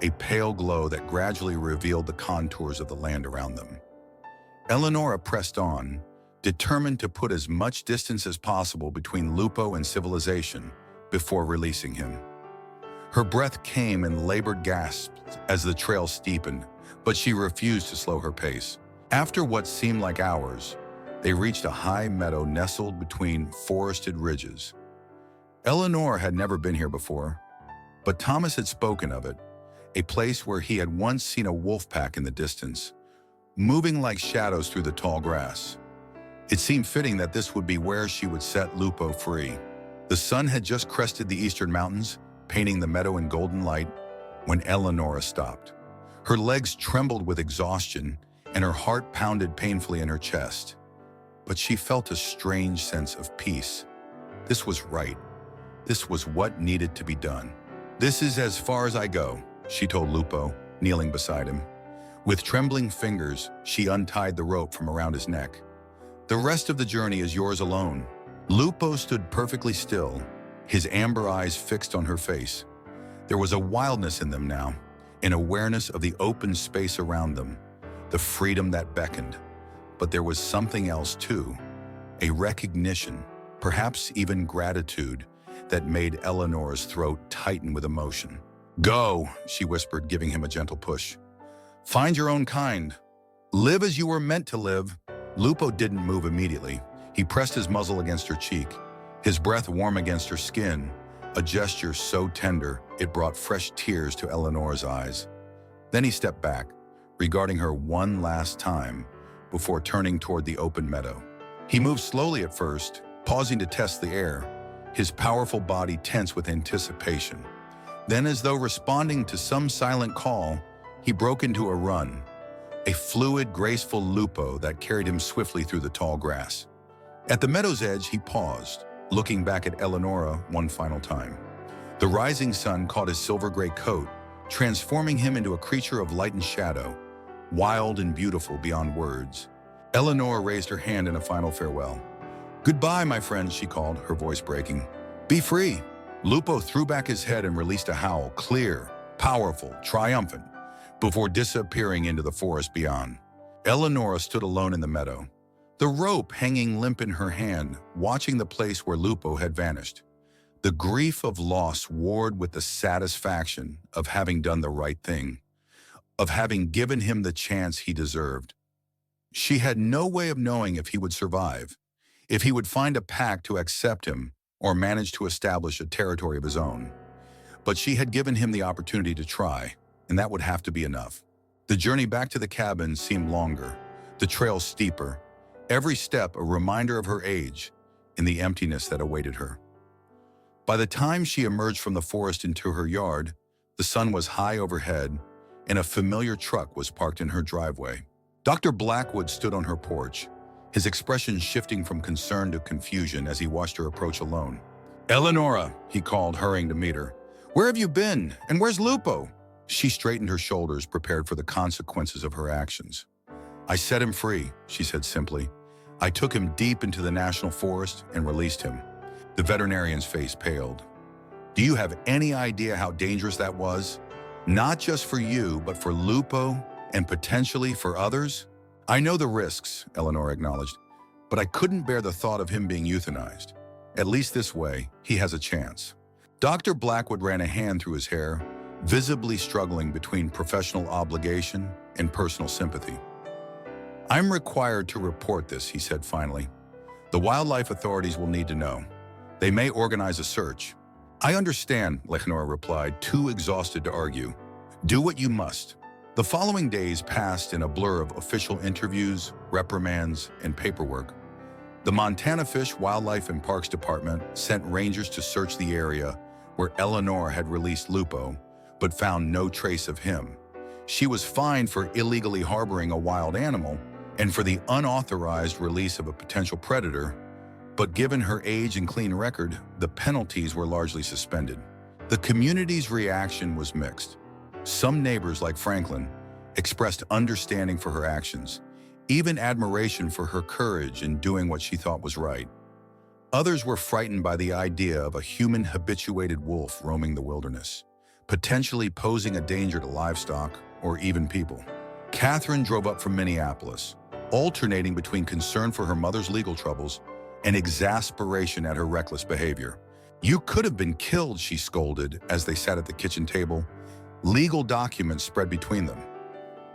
[SPEAKER 1] a pale glow that gradually revealed the contours of the land around them. Eleonora pressed on, determined to put as much distance as possible between Lupo and civilization before releasing him. Her breath came in labored gasps as the trail steepened, but she refused to slow her pace. After what seemed like hours, they reached a high meadow nestled between forested ridges. Eleonora had never been here before, but Thomas had spoken of it, a place where he had once seen a wolf pack in the distance, moving like shadows through the tall grass. It seemed fitting that this would be where she would set Lupo free. The sun had just crested the eastern mountains, painting the meadow in golden light, when Eleonora stopped. Her legs trembled with exhaustion, and her heart pounded painfully in her chest. But she felt a strange sense of peace. This was right. This was what needed to be done. "This is as far as I go," she told Lupo, kneeling beside him. With trembling fingers, she untied the rope from around his neck. "The rest of the journey is yours alone." Lupo stood perfectly still, his amber eyes fixed on her face. There was a wildness in them now, an awareness of the open space around them, the freedom that beckoned. But there was something else too, a recognition, perhaps even gratitude, that made Eleonora's throat tighten with emotion. "Go," she whispered, giving him a gentle push. "Find your own kind. Live as you were meant to live." Lupo didn't move immediately. He pressed his muzzle against her cheek, his breath warm against her skin, a gesture so tender it brought fresh tears to Eleonora's eyes. Then he stepped back, regarding her one last time before turning toward the open meadow. He moved slowly at first, pausing to test the air, his powerful body tense with anticipation. Then, as though responding to some silent call, he broke into a run, a fluid, graceful Lupo that carried him swiftly through the tall grass. At the meadow's edge, he paused, looking back at Eleonora one final time. The rising sun caught his silver-gray coat, transforming him into a creature of light and shadow, wild and beautiful beyond words. Eleonora raised her hand in a final farewell. "Goodbye, my friends," she called, her voice breaking. "Be free." Lupo threw back his head and released a howl, clear, powerful, triumphant, before disappearing into the forest beyond. Eleonora stood alone in the meadow, the rope hanging limp in her hand, watching the place where Lupo had vanished. The grief of loss warred with the satisfaction of having done the right thing, of having given him the chance he deserved. She had no way of knowing if he would survive, if he would find a pack to accept him or manage to establish a territory of his own. But she had given him the opportunity to try, and that would have to be enough. The journey back to the cabin seemed longer, the trail steeper, every step a reminder of her age in the emptiness that awaited her. By the time she emerged from the forest into her yard, the sun was high overhead, and a familiar truck was parked in her driveway. Dr. Blackwood stood on her porch, his expression shifting from concern to confusion as he watched her approach alone. "Eleonora," he called, hurrying to meet her. "Where have you been? And where's Lupo?" She straightened her shoulders, prepared for the consequences of her actions. "I set him free," she said simply. I took him deep into the national forest and released him. The veterinarian's face paled. Do you have any idea how dangerous that was? Not just for you, but for Lupo and potentially for others? I know the risks, Eleanor acknowledged, but I couldn't bear the thought of him being euthanized. At least this way, he has a chance. Dr. Blackwood ran a hand through his hair, visibly struggling between professional obligation and personal sympathy. I'm required to report this, he said finally. The wildlife authorities will need to know. They may organize a search. I understand, Leonora replied, too exhausted to argue. Do what you must. The following days passed in a blur of official interviews, reprimands, and paperwork. The Montana Fish, Wildlife and Parks Department sent rangers to search the area where Eleanor had released Lupo, but found no trace of him. She was fined for illegally harboring a wild animal and for the unauthorized release of a potential predator, but given her age and clean record, the penalties were largely suspended. The community's reaction was mixed. Some neighbors, like Franklin, expressed understanding for her actions, even admiration for her courage in doing what she thought was right. Others were frightened by the idea of a human-habituated wolf roaming the wilderness, potentially posing a danger to livestock or even people. Catherine drove up from Minneapolis, alternating between concern for her mother's legal troubles and exasperation at her reckless behavior. You could have been killed, she scolded as they sat at the kitchen table, legal documents spread between them.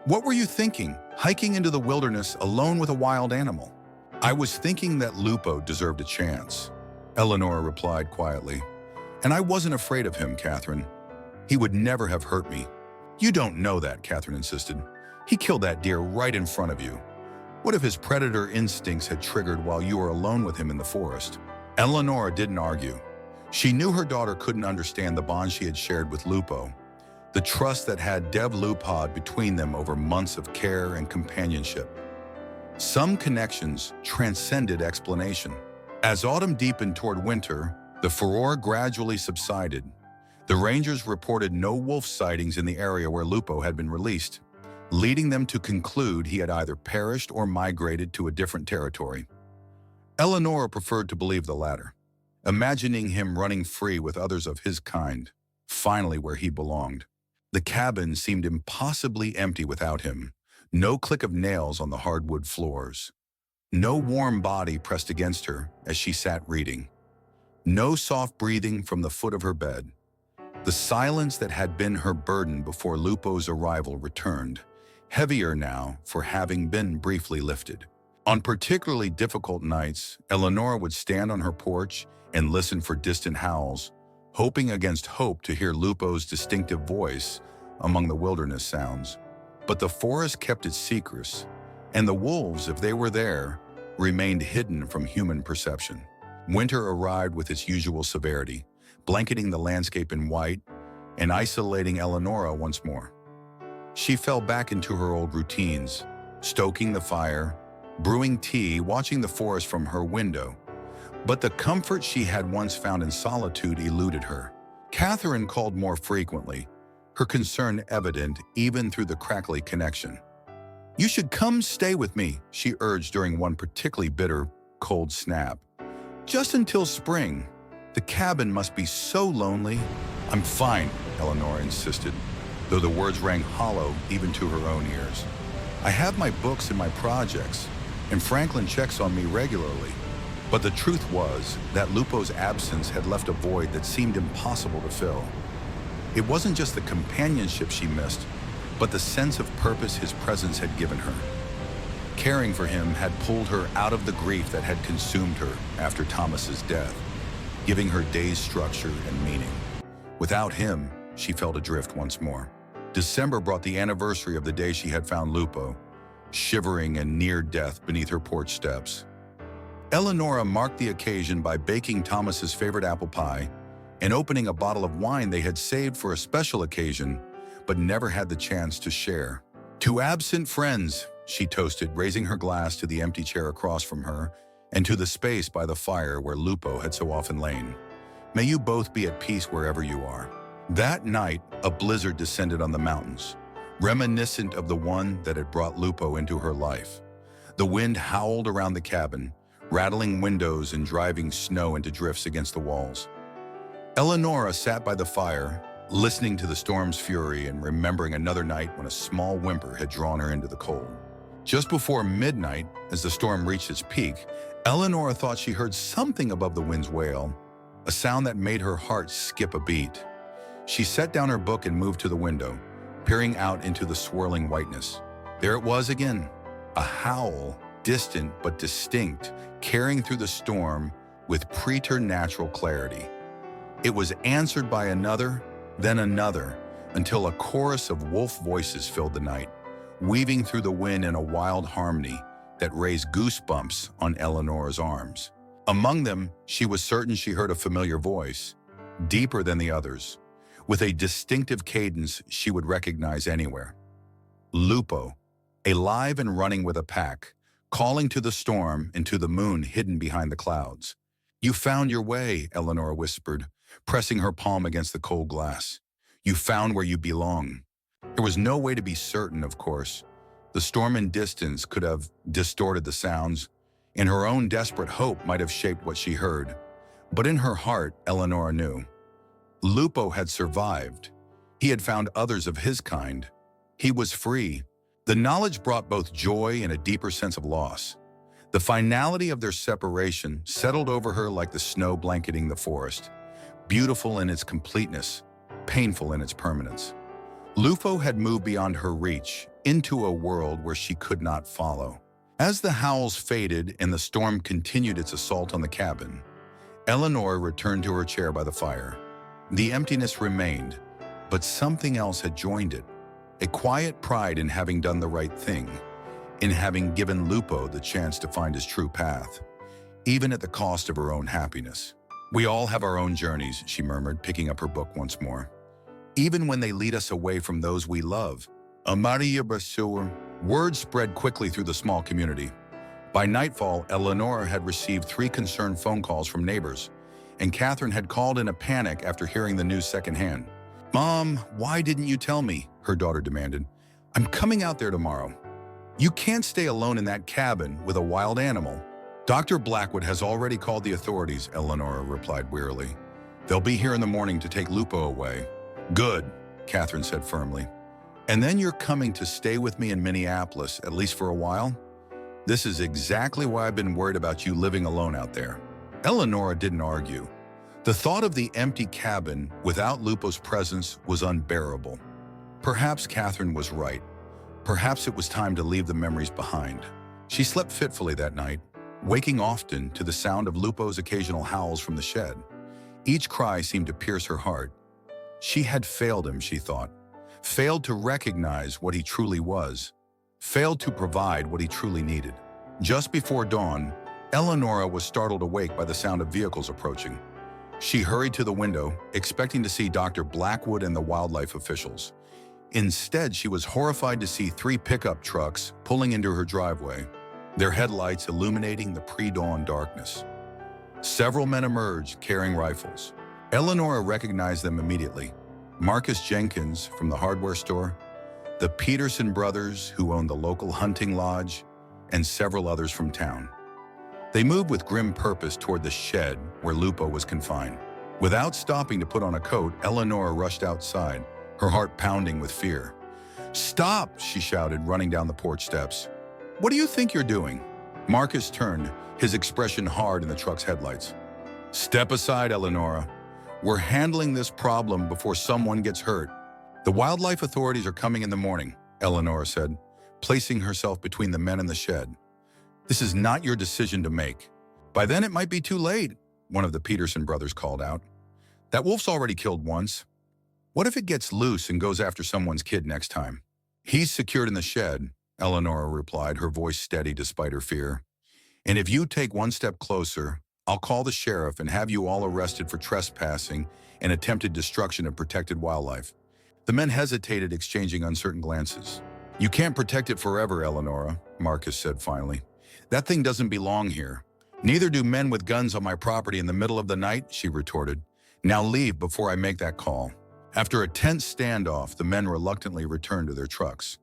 [SPEAKER 1] What were you thinking, hiking into the wilderness alone with a wild animal? I was thinking that Lupo deserved a chance, Eleanor replied quietly. And I wasn't afraid of him, Catherine. He would never have hurt me. You don't know that, Catherine insisted. He killed that deer right in front of you. What if his predator instincts had triggered while you were alone with him in the forest? Eleanor didn't argue. She knew her daughter couldn't understand the bond she had shared with Lupo, the trust that had developed between them over months of care and companionship. Some connections transcended explanation. As autumn deepened toward winter, the furor gradually subsided. The rangers reported no wolf sightings in the area where Lupo had been released, leading them to conclude he had either perished or migrated to a different territory. Eleanor preferred to believe the latter, imagining him running free with others of his kind, finally where he belonged. The cabin seemed impossibly empty without him. No click of nails on the hardwood floors. No warm body pressed against her as she sat reading. No soft breathing from the foot of her bed. The silence that had been her burden before Lupo's arrival returned, heavier now for having been briefly lifted. On particularly difficult nights, Eleanor would stand on her porch and listen for distant howls, hoping against hope to hear Lupo's distinctive voice among the wilderness sounds. But the forest kept its secrets, and the wolves, if they were there, remained hidden from human perception. Winter arrived with its usual severity, blanketing the landscape in white and isolating Eleanor once more. She fell back into her old routines, stoking the fire, brewing tea, watching the forest from her window. But the comfort she had once found in solitude eluded her. Catherine called more frequently, her concern evident even through the crackly connection. You should come stay with me, she urged during one particularly bitter, cold snap. Just until spring. The cabin must be so lonely. I'm fine, Eleanor insisted, though the words rang hollow even to her own ears. I have my books and my projects, and Franklin checks on me regularly. But the truth was that Lupo's absence had left a void that seemed impossible to fill. It wasn't just the companionship she missed, but the sense of purpose his presence had given her. Caring for him had pulled her out of the grief that had consumed her after Thomas's death, giving her days structure and meaning. Without him, she felt adrift once more. December brought the anniversary of the day she had found Lupo, shivering and near death beneath her porch steps. Eleanor marked the occasion by baking Thomas's favorite apple pie and opening a bottle of wine they had saved for a special occasion, but never had the chance to share. To absent friends, she toasted, raising her glass to the empty chair across from her and to the space by the fire where Lupo had so often lain. May you both be at peace wherever you are. That night, a blizzard descended on the mountains, reminiscent of the one that had brought Lupo into her life. The wind howled around the cabin, rattling windows and driving snow into drifts against the walls. Eleonora sat by the fire, listening to the storm's fury and remembering another night when a small whimper had drawn her into the cold. Just before midnight, as the storm reached its peak, Eleonora thought she heard something above the wind's wail, a sound that made her heart skip a beat. She set down her book and moved to the window, peering out into the swirling whiteness. There it was again, a howl, distant but distinct, carrying through the storm with preternatural clarity. It was answered by another, then another, until a chorus of wolf voices filled the night, weaving through the wind in a wild harmony that raised goosebumps on Eleonora's arms. Among them, she was certain she heard a familiar voice, deeper than the others, with a distinctive cadence she would recognize anywhere. Lupo, alive and running with a pack, calling to the storm and to the moon hidden behind the clouds. "You found your way," Eleonora whispered, pressing her palm against the cold glass. "You found where you belong." There was no way to be certain, of course. The storm and distance could have distorted the sounds, and her own desperate hope might have shaped what she heard. But in her heart, Eleonora knew. Lupo had survived. He had found others of his kind. He was free. The knowledge brought both joy and a deeper sense of loss. The finality of their separation settled over her like the snow blanketing the forest, beautiful in its completeness, painful in its permanence. Lupo had moved beyond her reach, into a world where she could not follow. As the howls faded and the storm continued its assault on the cabin, Eleonora returned to her chair by the fire. The emptiness remained, but something else had joined it. A quiet pride in having done the right thing, in having given Lupo the chance to find his true path, even at the cost of her own happiness. "We all have our own journeys," she murmured, picking up her book once more. "Even when they lead us away from those we love." Amaria Basur. Word spread quickly through the small community. By nightfall, Eleonora had received 3 concerned phone calls from neighbors, and Catherine had called in a panic after hearing the news secondhand. "Mom, why didn't you tell me?" her daughter demanded. "I'm coming out there tomorrow." "You can't stay alone in that cabin with a wild animal." "Dr. Blackwood has already called the authorities," Eleonora replied wearily. "They'll be here in the morning to take Lupo away." "Good," Catherine said firmly. "And then you're coming to stay with me in Minneapolis, at least for a while?" "This is exactly why I've been worried about you living alone out there." Eleonora didn't argue. The thought of the empty cabin without Lupo's presence was unbearable. Perhaps Catherine was right. Perhaps it was time to leave the memories behind. She slept fitfully that night, waking often to the sound of Lupo's occasional howls from the shed. Each cry seemed to pierce her heart. She had failed him, she thought. Failed to recognize what he truly was. Failed to provide what he truly needed. Just before dawn, Eleonora was startled awake by the sound of vehicles approaching. She hurried to the window, expecting to see Dr. Blackwood and the wildlife officials. Instead, she was horrified to see 3 pickup trucks pulling into her driveway, their headlights illuminating the pre-dawn darkness. Several men emerged, carrying rifles. Eleonora recognized them immediately. Marcus Jenkins from the hardware store, the Peterson brothers who owned the local hunting lodge, and several others from town. They moved with grim purpose toward the shed where Lupo was confined. Without stopping to put on a coat, Eleonora rushed outside, her heart pounding with fear. "Stop!" she shouted, running down the porch steps. "What do you think you're doing?" Marcus turned, his expression hard in the truck's headlights. "Step aside, Eleonora. We're handling this problem before someone gets hurt." "The wildlife authorities are coming in the morning," Eleonora said, placing herself between the men in the shed. "This is not your decision to make." "By then it might be too late," one of the Peterson brothers called out. "That wolf's already killed once. What if it gets loose and goes after someone's kid next time?" "He's secured in the shed," Eleonora replied, her voice steady despite her fear. "And if you take one step closer, I'll call the sheriff and have you all arrested for trespassing and attempted destruction of protected wildlife." The men hesitated, exchanging uncertain glances. "You can't protect it forever, Eleonora," Marcus said finally. "That thing doesn't belong here." "Neither do men with guns on my property in the middle of the night," she retorted. "Now leave before I make that call." After a tense standoff, the men reluctantly returned to their trucks.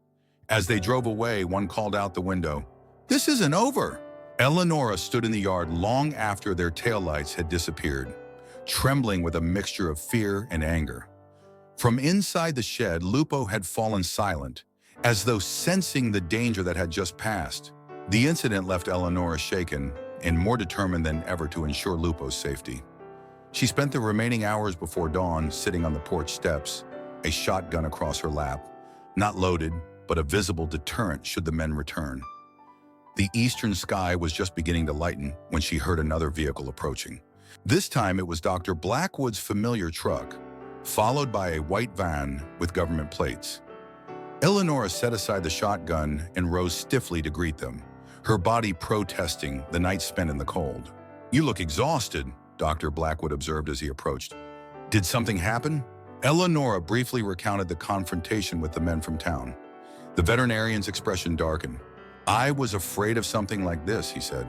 [SPEAKER 1] As they drove away, one called out the window, This isn't over. Eleonora stood in the yard long after their taillights had disappeared, trembling with a mixture of fear and anger. From inside the shed, Lupo had fallen silent, as though sensing the danger that had just passed. The incident left Eleonora shaken and more determined than ever to ensure Lupo's safety. She spent the remaining hours before dawn sitting on the porch steps, a shotgun across her lap, not loaded, but a visible deterrent should the men return. The eastern sky was just beginning to lighten when she heard another vehicle approaching. This time it was Dr. Blackwood's familiar truck, followed by a white van with government plates. Eleonora set aside the shotgun and rose stiffly to greet them, her body protesting the night spent in the cold. "You look exhausted," Dr. Blackwood observed as he approached. "Did something happen?" Eleonora briefly recounted the confrontation with the men from town. The veterinarian's expression darkened. "I was afraid of something like this," he said.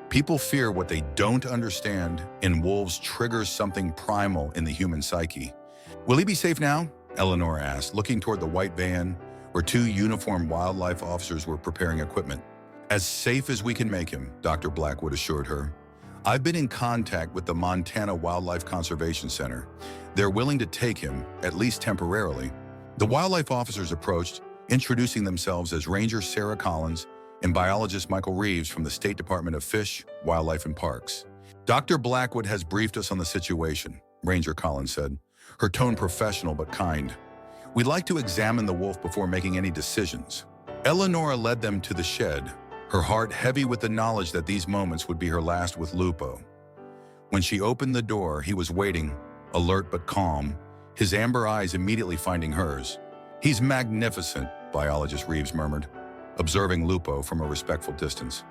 [SPEAKER 1] "People fear what they don't understand, and wolves trigger something primal in the human psyche." "Will he be safe now?" Eleonora asked, looking toward the white van where two uniformed wildlife officers were preparing equipment. "As safe as we can make him," Dr. Blackwood assured her. "I've been in contact with the Montana Wildlife Conservation Center. They're willing to take him, at least temporarily." The wildlife officers approached, introducing themselves as Ranger Sarah Collins and biologist Michael Reeves from the State Department of Fish, Wildlife, and Parks. "Dr. Blackwood has briefed us on the situation," Ranger Collins said, her tone professional but kind. "We'd like to examine the wolf before making any decisions." Eleonora led them to the shed, her heart heavy with the knowledge that these moments would be her last with Lupo. When she opened the door, he was waiting, alert but calm, his amber eyes immediately finding hers. "He's magnificent," biologist Reeves murmured, observing Lupo from a respectful distance.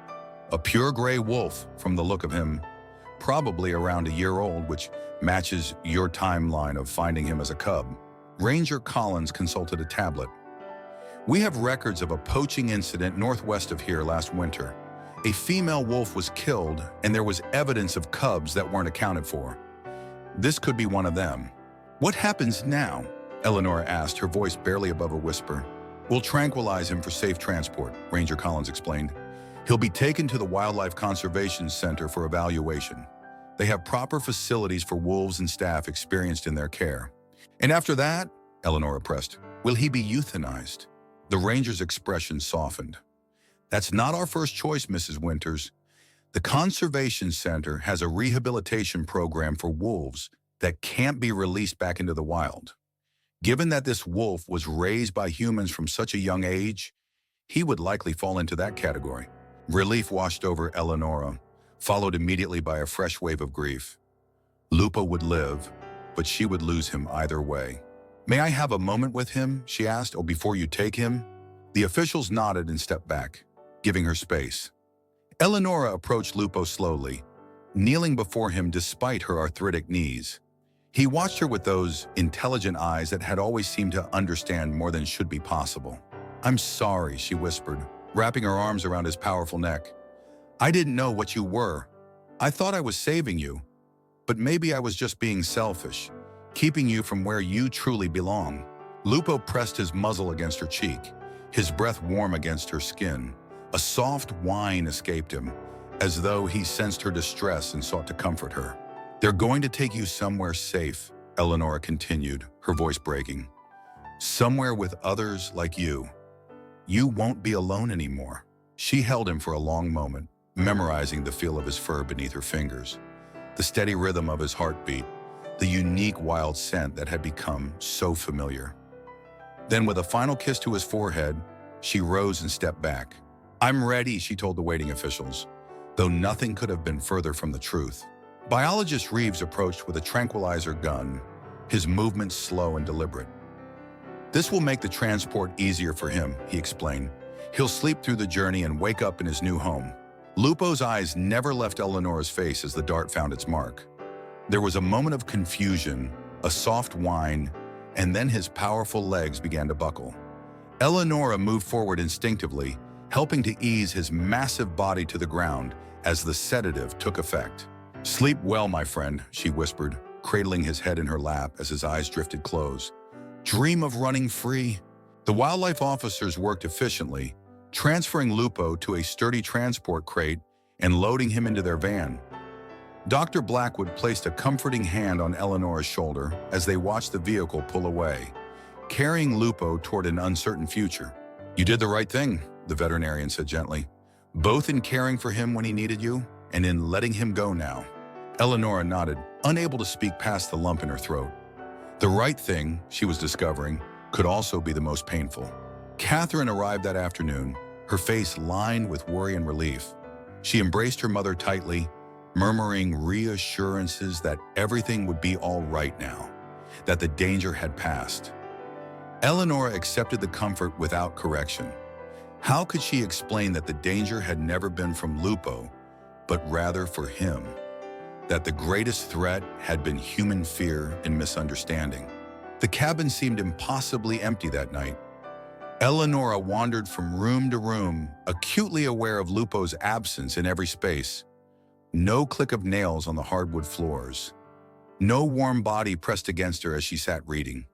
[SPEAKER 1] "A pure gray wolf from the look of him, probably around a year old, which matches your timeline of finding him as a cub." Ranger Collins consulted a tablet. "We have records of a poaching incident northwest of here last winter. A female wolf was killed, and there was evidence of cubs that weren't accounted for. This could be one of them." "What happens now?" Eleonora asked, her voice barely above a whisper. "We'll tranquilize him for safe transport," Ranger Collins explained. "He'll be taken to the Wildlife Conservation Center for evaluation. They have proper facilities for wolves and staff experienced in their care." "And after that," Eleonora pressed, "will he be euthanized?" The ranger's expression softened. "That's not our first choice, Mrs. Winters. The Conservation Center has a rehabilitation program for wolves that can't be released back into the wild. Given that this wolf was raised by humans from such a young age, he would likely fall into that category." Relief washed over Eleonora, followed immediately by a fresh wave of grief. Lupo would live, but she would lose him either way. "May I have a moment with him?" she asked. "Oh, before you take him?" The officials nodded and stepped back, giving her space. Eleonora approached Lupo slowly, kneeling before him despite her arthritic knees. He watched her with those intelligent eyes that had always seemed to understand more than should be possible. "I'm sorry," she whispered, wrapping her arms around his powerful neck. "I didn't know what you were. I thought I was saving you, but maybe I was just being selfish, keeping you from where you truly belong." Lupo pressed his muzzle against her cheek, his breath warm against her skin. A soft whine escaped him, as though he sensed her distress and sought to comfort her. "They're going to take you somewhere safe," Eleonora continued, her voice breaking. "Somewhere with others like you. You won't be alone anymore." She held him for a long moment, memorizing the feel of his fur beneath her fingers, the steady rhythm of his heartbeat, the unique wild scent that had become so familiar. Then, with a final kiss to his forehead, she rose and stepped back. "I'm ready," she told the waiting officials, though nothing could have been further from the truth. Biologist Reeves approached with a tranquilizer gun, his movements slow and deliberate. "This will make the transport easier for him," he explained. "He'll sleep through the journey and wake up in his new home." Lupo's eyes never left Eleonora's face as the dart found its mark. There was a moment of confusion, a soft whine, and then his powerful legs began to buckle. Eleonora moved forward instinctively, helping to ease his massive body to the ground as the sedative took effect. "Sleep well, my friend," she whispered, cradling his head in her lap as his eyes drifted close. "Dream of running free." The wildlife officers worked efficiently, transferring Lupo to a sturdy transport crate and loading him into their van. Dr. Blackwood placed a comforting hand on Eleanora's shoulder as they watched the vehicle pull away, carrying Lupo toward an uncertain future. "You did the right thing," the veterinarian said gently, "both in caring for him when he needed you and in letting him go now." Eleanora nodded, unable to speak past the lump in her throat. The right thing, she was discovering, could also be the most painful. Catherine arrived that afternoon, her face lined with worry and relief. She embraced her mother tightly, murmuring reassurances that everything would be all right now, that the danger had passed. Eleanora accepted the comfort without correction. How could she explain that the danger had never been from Lupo, but rather for him? That the greatest threat had been human fear and misunderstanding. The cabin seemed impossibly empty that night. Eleanora wandered from room to room, acutely aware of Lupo's absence in every space. No click of nails on the hardwood floors. No warm body pressed against her as she sat reading.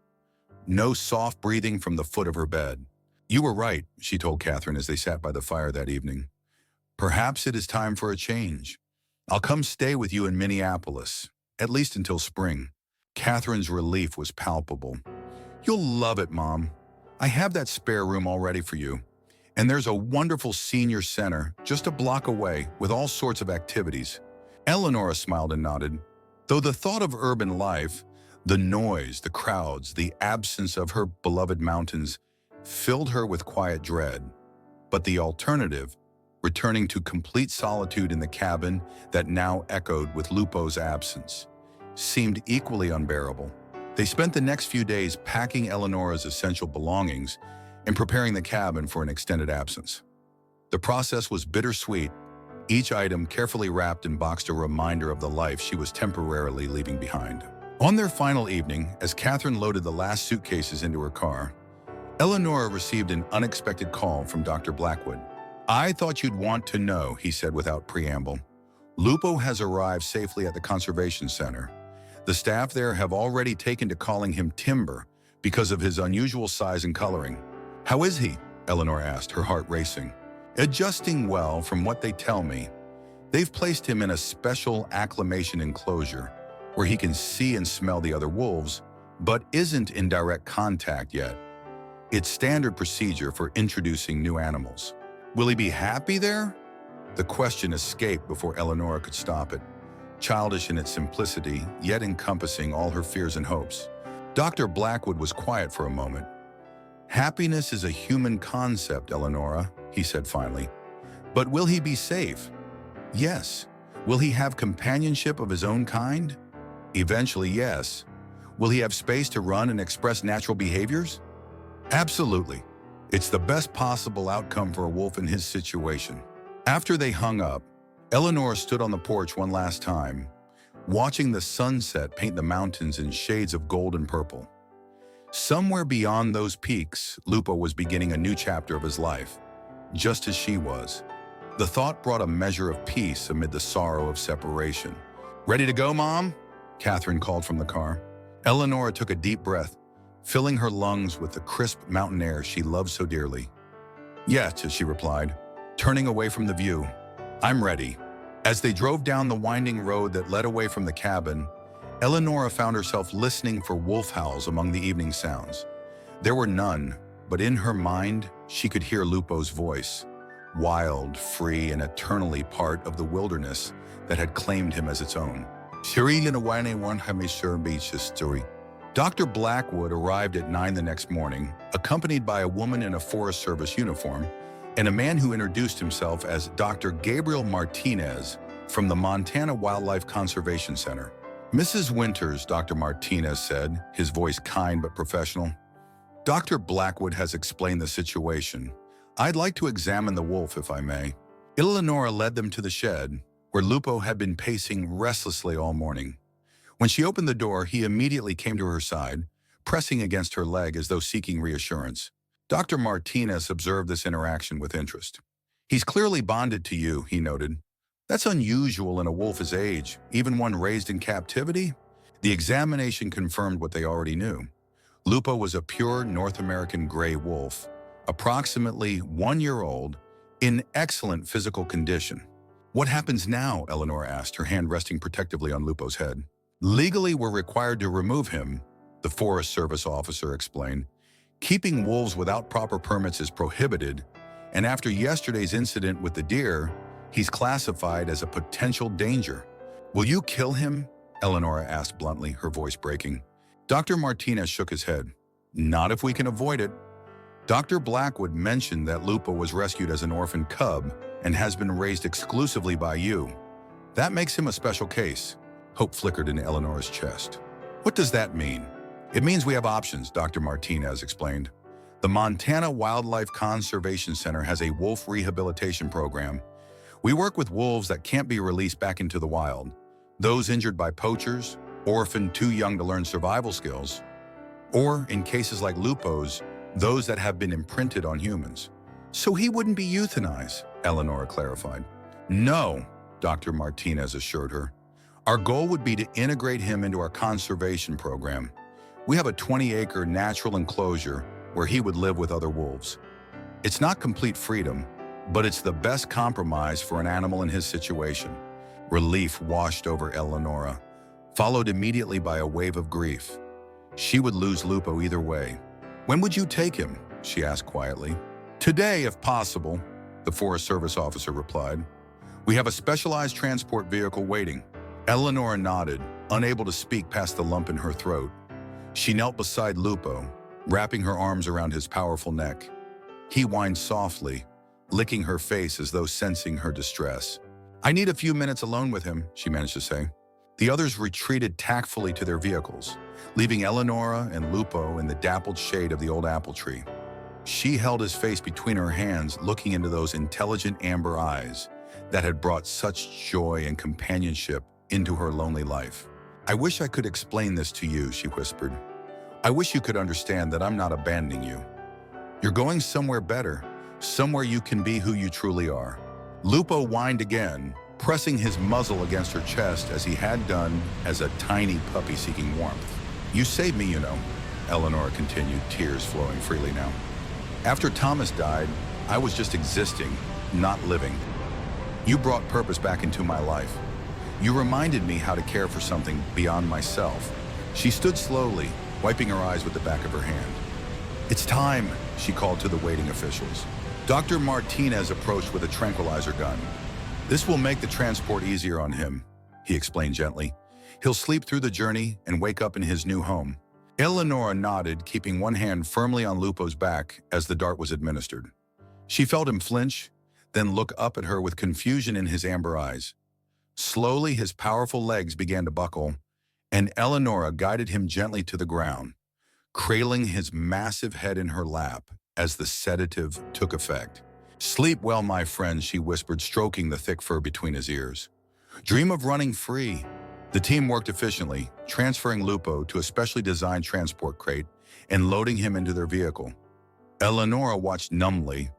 [SPEAKER 1] No soft breathing from the foot of her bed. "You were right," she told Catherine as they sat by the fire that evening. "Perhaps it is time for a change. I'll come stay with you in Minneapolis, at least until spring." Catherine's relief was palpable. "You'll love it, Mom. I have that spare room all ready for you. And there's a wonderful senior center just a block away with all sorts of activities." Eleanora smiled and nodded. Though the thought of urban life, the noise, the crowds, the absence of her beloved mountains filled her with quiet dread. But the alternative, returning to complete solitude in the cabin that now echoed with Lupo's absence, seemed equally unbearable. They spent the next few days packing Eleanora's essential belongings and preparing the cabin for an extended absence. The process was bittersweet, each item carefully wrapped and boxed a reminder of the life she was temporarily leaving behind. On their final evening, as Catherine loaded the last suitcases into her car, Eleanora received an unexpected call from Dr. Blackwood. "I thought you'd want to know," he said without preamble. "Lupo has arrived safely at the Conservation Center. The staff there have already taken to calling him Timber because of his unusual size and coloring." "How is he?" Eleanor asked, her heart racing. "Adjusting well, from what they tell me. They've placed him in a special acclimation enclosure where he can see and smell the other wolves, but isn't in direct contact yet. It's standard procedure for introducing new animals." "Will he be happy there?" The question escaped before Eleanora could stop it, childish in its simplicity, yet encompassing all her fears and hopes. Dr. Blackwood was quiet for a moment. "Happiness is a human concept, Eleanora," he said finally. "But will he be safe?" "Yes." "Will he have companionship of his own kind?" "Eventually, yes." "Will he have space to run and express natural behaviors?" "Absolutely. It's the best possible outcome for a wolf in his situation." After they hung up, Eleanor stood on the porch one last time, watching the sunset paint the mountains in shades of gold and purple. Somewhere beyond those peaks, Lupo was beginning a new chapter of his life, just as she was. The thought brought a measure of peace amid the sorrow of separation. "Ready to go, Mom?" Catherine called from the car. Eleanor took a deep breath, filling her lungs with the crisp mountain air she loved so dearly. "Yes," she replied, turning away from the view. "I'm ready." As they drove down the winding road that led away from the cabin, Eleanora found herself listening for wolf howls among the evening sounds. There were none, but in her mind, she could hear Lupo's voice, wild, free, and eternally part of the wilderness that had claimed him as its own. Dr. Blackwood arrived at 9 the next morning, accompanied by a woman in a Forest Service uniform and a man who introduced himself as Dr. Gabriel Martinez from the Montana Wildlife Conservation Center. "Mrs. Winters," Dr. Martinez said, his voice kind but professional. "Dr. Blackwood has explained the situation. I'd like to examine the wolf, if I may." Eleanora led them to the shed, where Lupo had been pacing restlessly all morning. When she opened the door, he immediately came to her side, pressing against her leg as though seeking reassurance. Dr. Martinez observed this interaction with interest. "He's clearly bonded to you," he noted. "That's unusual in a wolf his age, even one raised in captivity." The examination confirmed what they already knew. Lupo was a pure North American gray wolf, approximately 1 year old, in excellent physical condition. What happens now? Eleanor asked, her hand resting protectively on Lupo's head. Legally, we're required to remove him, the Forest Service officer explained. Keeping wolves without proper permits is prohibited, and after yesterday's incident with the deer, he's classified as a potential danger. Will you kill him? Eleanor asked bluntly, her voice breaking. Dr. Martinez shook his head. Not if we can avoid it. Dr. Blackwood mentioned that Lupo was rescued as an orphan cub and has been raised exclusively by you. That makes him a special case. Hope flickered in Eleanor's chest. What does that mean? It means we have options, Dr. Martinez explained. The Montana Wildlife Conservation Center has a wolf rehabilitation program. We work with wolves that can't be released back into the wild, those injured by poachers, orphaned too young to learn survival skills, or, in cases like Lupo's, those that have been imprinted on humans. So he wouldn't be euthanized, Eleanor clarified. No, Dr. Martinez assured her. Our goal would be to integrate him into our conservation program. We have a 20-acre natural enclosure where he would live with other wolves. It's not complete freedom, but it's the best compromise for an animal in his situation. Relief washed over Eleanor, followed immediately by a wave of grief. She would lose Lupo either way. When would you take him? She asked quietly. Today, if possible, the Forest Service officer replied. We have a specialized transport vehicle waiting. Eleanor nodded, unable to speak past the lump in her throat. She knelt beside Lupo, wrapping her arms around his powerful neck. He whined softly, licking her face as though sensing her distress. I need a few minutes alone with him, she managed to say. The others retreated tactfully to their vehicles, leaving Eleanor and Lupo in the dappled shade of the old apple tree. She held his face between her hands, looking into those intelligent amber eyes that had brought such joy and companionship into her lonely life. I wish I could explain this to you, she whispered. I wish you could understand that I'm not abandoning you. You're going somewhere better, somewhere you can be who you truly are. Lupo whined again, pressing his muzzle against her chest as he had done as a tiny puppy seeking warmth. You saved me, you know, Eleanor continued, tears flowing freely now. After Thomas died, I was just existing, not living. You brought purpose back into my life. You reminded me how to care for something beyond myself. She stood slowly, wiping her eyes with the back of her hand. It's time, she called to the waiting officials. Dr. Martinez approached with a tranquilizer gun. This will make the transport easier on him, he explained gently. He'll sleep through the journey and wake up in his new home. Eleanor nodded, keeping one hand firmly on Lupo's back as the dart was administered. She felt him flinch, then look up at her with confusion in his amber eyes. Slowly, his powerful legs began to buckle, and Eleanor guided him gently to the ground, cradling his massive head in her lap as the sedative took effect. Sleep well, my friend, she whispered, stroking the thick fur between his ears. Dream of running free. The team worked efficiently, transferring Lupo to a specially designed transport crate and loading him into their vehicle. Eleanor watched numbly,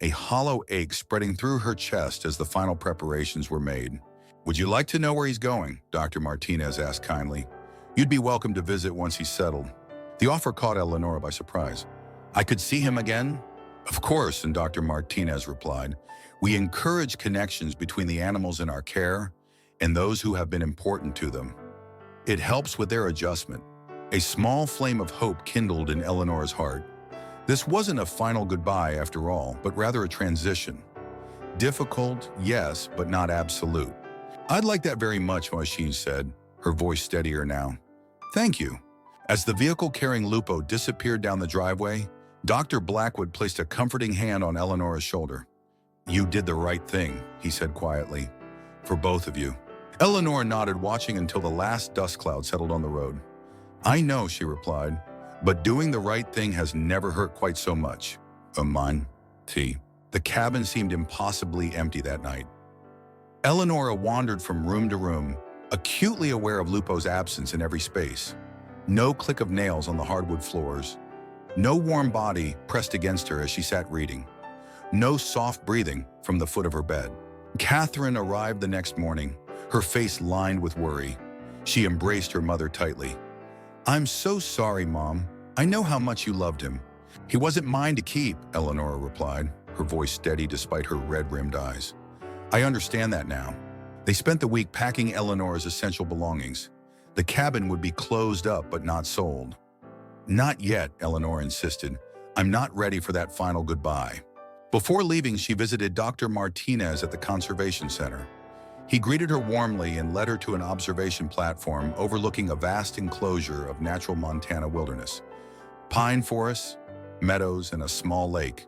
[SPEAKER 1] a hollow ache spreading through her chest as the final preparations were made. Would you like to know where he's going? Dr. Martinez asked kindly. You'd be welcome to visit once he's settled. The offer caught Eleanor by surprise. I could see him again? Of course, and Dr. Martinez replied. We encourage connections between the animals in our care and those who have been important to them. It helps with their adjustment. A small flame of hope kindled in Eleanor's heart. This wasn't a final goodbye after all, but rather a transition. Difficult, yes, but not absolute. I'd like that very much, Machine said, her voice steadier now. Thank you. As the vehicle carrying Lupo disappeared down the driveway, Dr. Blackwood placed a comforting hand on Eleanor's shoulder. You did the right thing, he said quietly, for both of you. Eleanor nodded, watching until the last dust cloud settled on the road. I know, she replied, but doing the right thing has never hurt quite so much. The cabin seemed impossibly empty that night. Eleanor wandered from room to room, acutely aware of Lupo's absence in every space. No click of nails on the hardwood floors. No warm body pressed against her as she sat reading. No soft breathing from the foot of her bed. Catherine arrived the next morning, her face lined with worry. She embraced her mother tightly. I'm so sorry, Mom. I know how much you loved him. He wasn't mine to keep, Eleonora replied, her voice steady despite her red-rimmed eyes. I understand that now. They spent the week packing Eleanor's essential belongings. The cabin would be closed up but not sold. Not yet, Eleanor insisted. I'm not ready for that final goodbye. Before leaving, she visited Dr. Martinez at the Conservation Center. He greeted her warmly and led her to an observation platform overlooking a vast enclosure of natural Montana wilderness. Pine forests, meadows, and a small lake,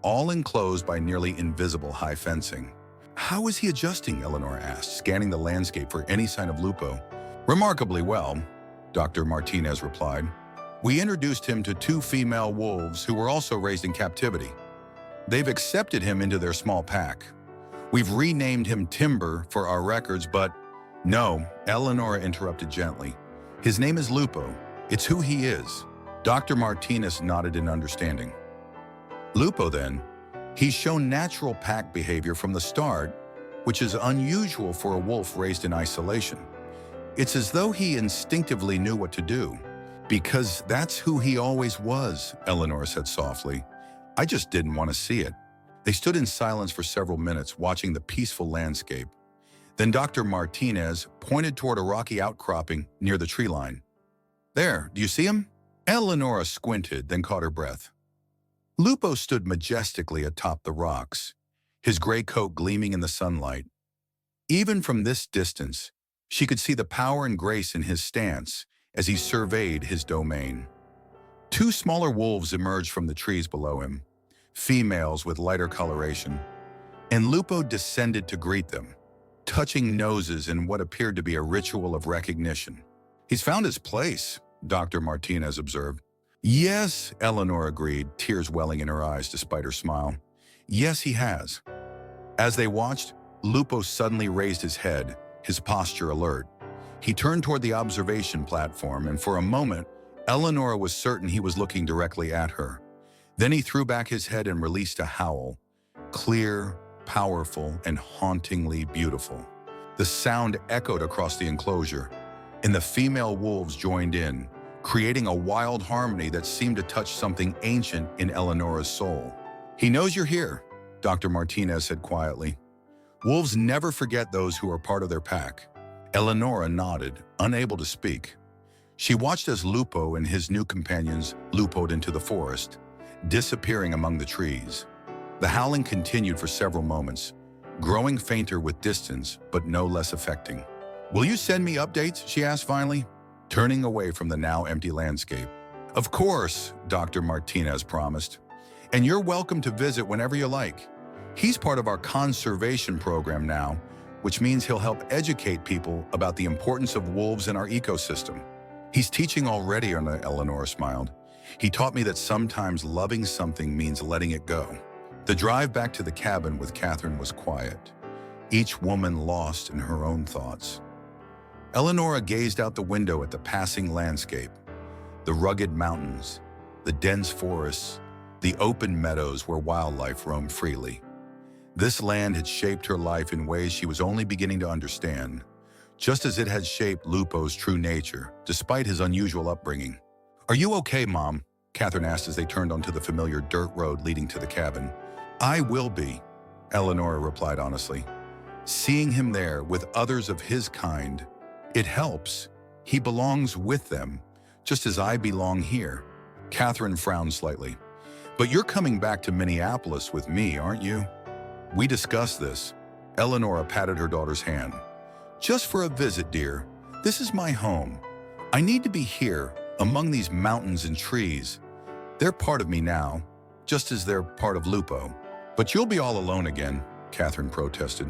[SPEAKER 1] all enclosed by nearly invisible high fencing. How is he adjusting? Eleanor asked, scanning the landscape for any sign of Lupo. Remarkably well, Dr. Martinez replied. We introduced him to 2 female wolves who were also raised in captivity. They've accepted him into their small pack. We've renamed him Timber for our records, but no, Eleanor interrupted gently. His name is Lupo. It's who he is. Dr. Martinez nodded in understanding. Lupo, then, he's shown natural pack behavior from the start, which is unusual for a wolf raised in isolation. It's as though he instinctively knew what to do. Because that's who he always was, Eleanor said softly. I just didn't want to see it. They stood in silence for several minutes, watching the peaceful landscape. Then Dr. Martinez pointed toward a rocky outcropping near the tree line. There, do you see him? Eleanor squinted, then caught her breath. Lupo stood majestically atop the rocks, his gray coat gleaming in the sunlight. Even from this distance, she could see the power and grace in his stance as he surveyed his domain. 2 smaller wolves emerged from the trees below him, females with lighter coloration, and Lupo descended to greet them, touching noses in what appeared to be a ritual of recognition. He's found his place, Dr. Martinez observed. Yes, Eleanor agreed, tears welling in her eyes despite her smile. Yes, he has. As they watched, Lupo suddenly raised his head, his posture alert. He turned toward the observation platform, and for a moment, Eleanor was certain he was looking directly at her. Then he threw back his head and released a howl, clear, powerful, and hauntingly beautiful. The sound echoed across the enclosure, and the female wolves joined in, creating a wild harmony that seemed to touch something ancient in Eleanor's soul. He knows you're here, Dr. Martinez said quietly. Wolves never forget those who are part of their pack. Eleanor nodded, unable to speak. She watched as Lupo and his new companions lupoed into the forest, disappearing among the trees. The howling continued for several moments, growing fainter with distance, but no less affecting. Will you send me updates? She asked finally, turning away from the now empty landscape. Of course, Dr. Martinez promised. And you're welcome to visit whenever you like. He's part of our conservation program now, which means he'll help educate people about the importance of wolves in our ecosystem. He's teaching already, Eleanor smiled. He taught me that sometimes loving something means letting it go. The drive back to the cabin with Catherine was quiet, each woman lost in her own thoughts. Eleanor gazed out the window at the passing landscape, the rugged mountains, the dense forests, the open meadows where wildlife roamed freely. This land had shaped her life in ways she was only beginning to understand, just as it had shaped Lupo's true nature, despite his unusual upbringing. Are you okay, Mom? Catherine asked as they turned onto the familiar dirt road leading to the cabin. I will be, Eleanor replied honestly. Seeing him there with others of his kind, it helps. He belongs with them, just as I belong here. Catherine frowned slightly. But you're coming back to Minneapolis with me, aren't you? We discussed this. Eleanor patted her daughter's hand. Just for a visit, dear. This is my home. I need to be here, among these mountains and trees. They're part of me now, just as they're part of Lupo. But you'll be all alone again, Catherine protested.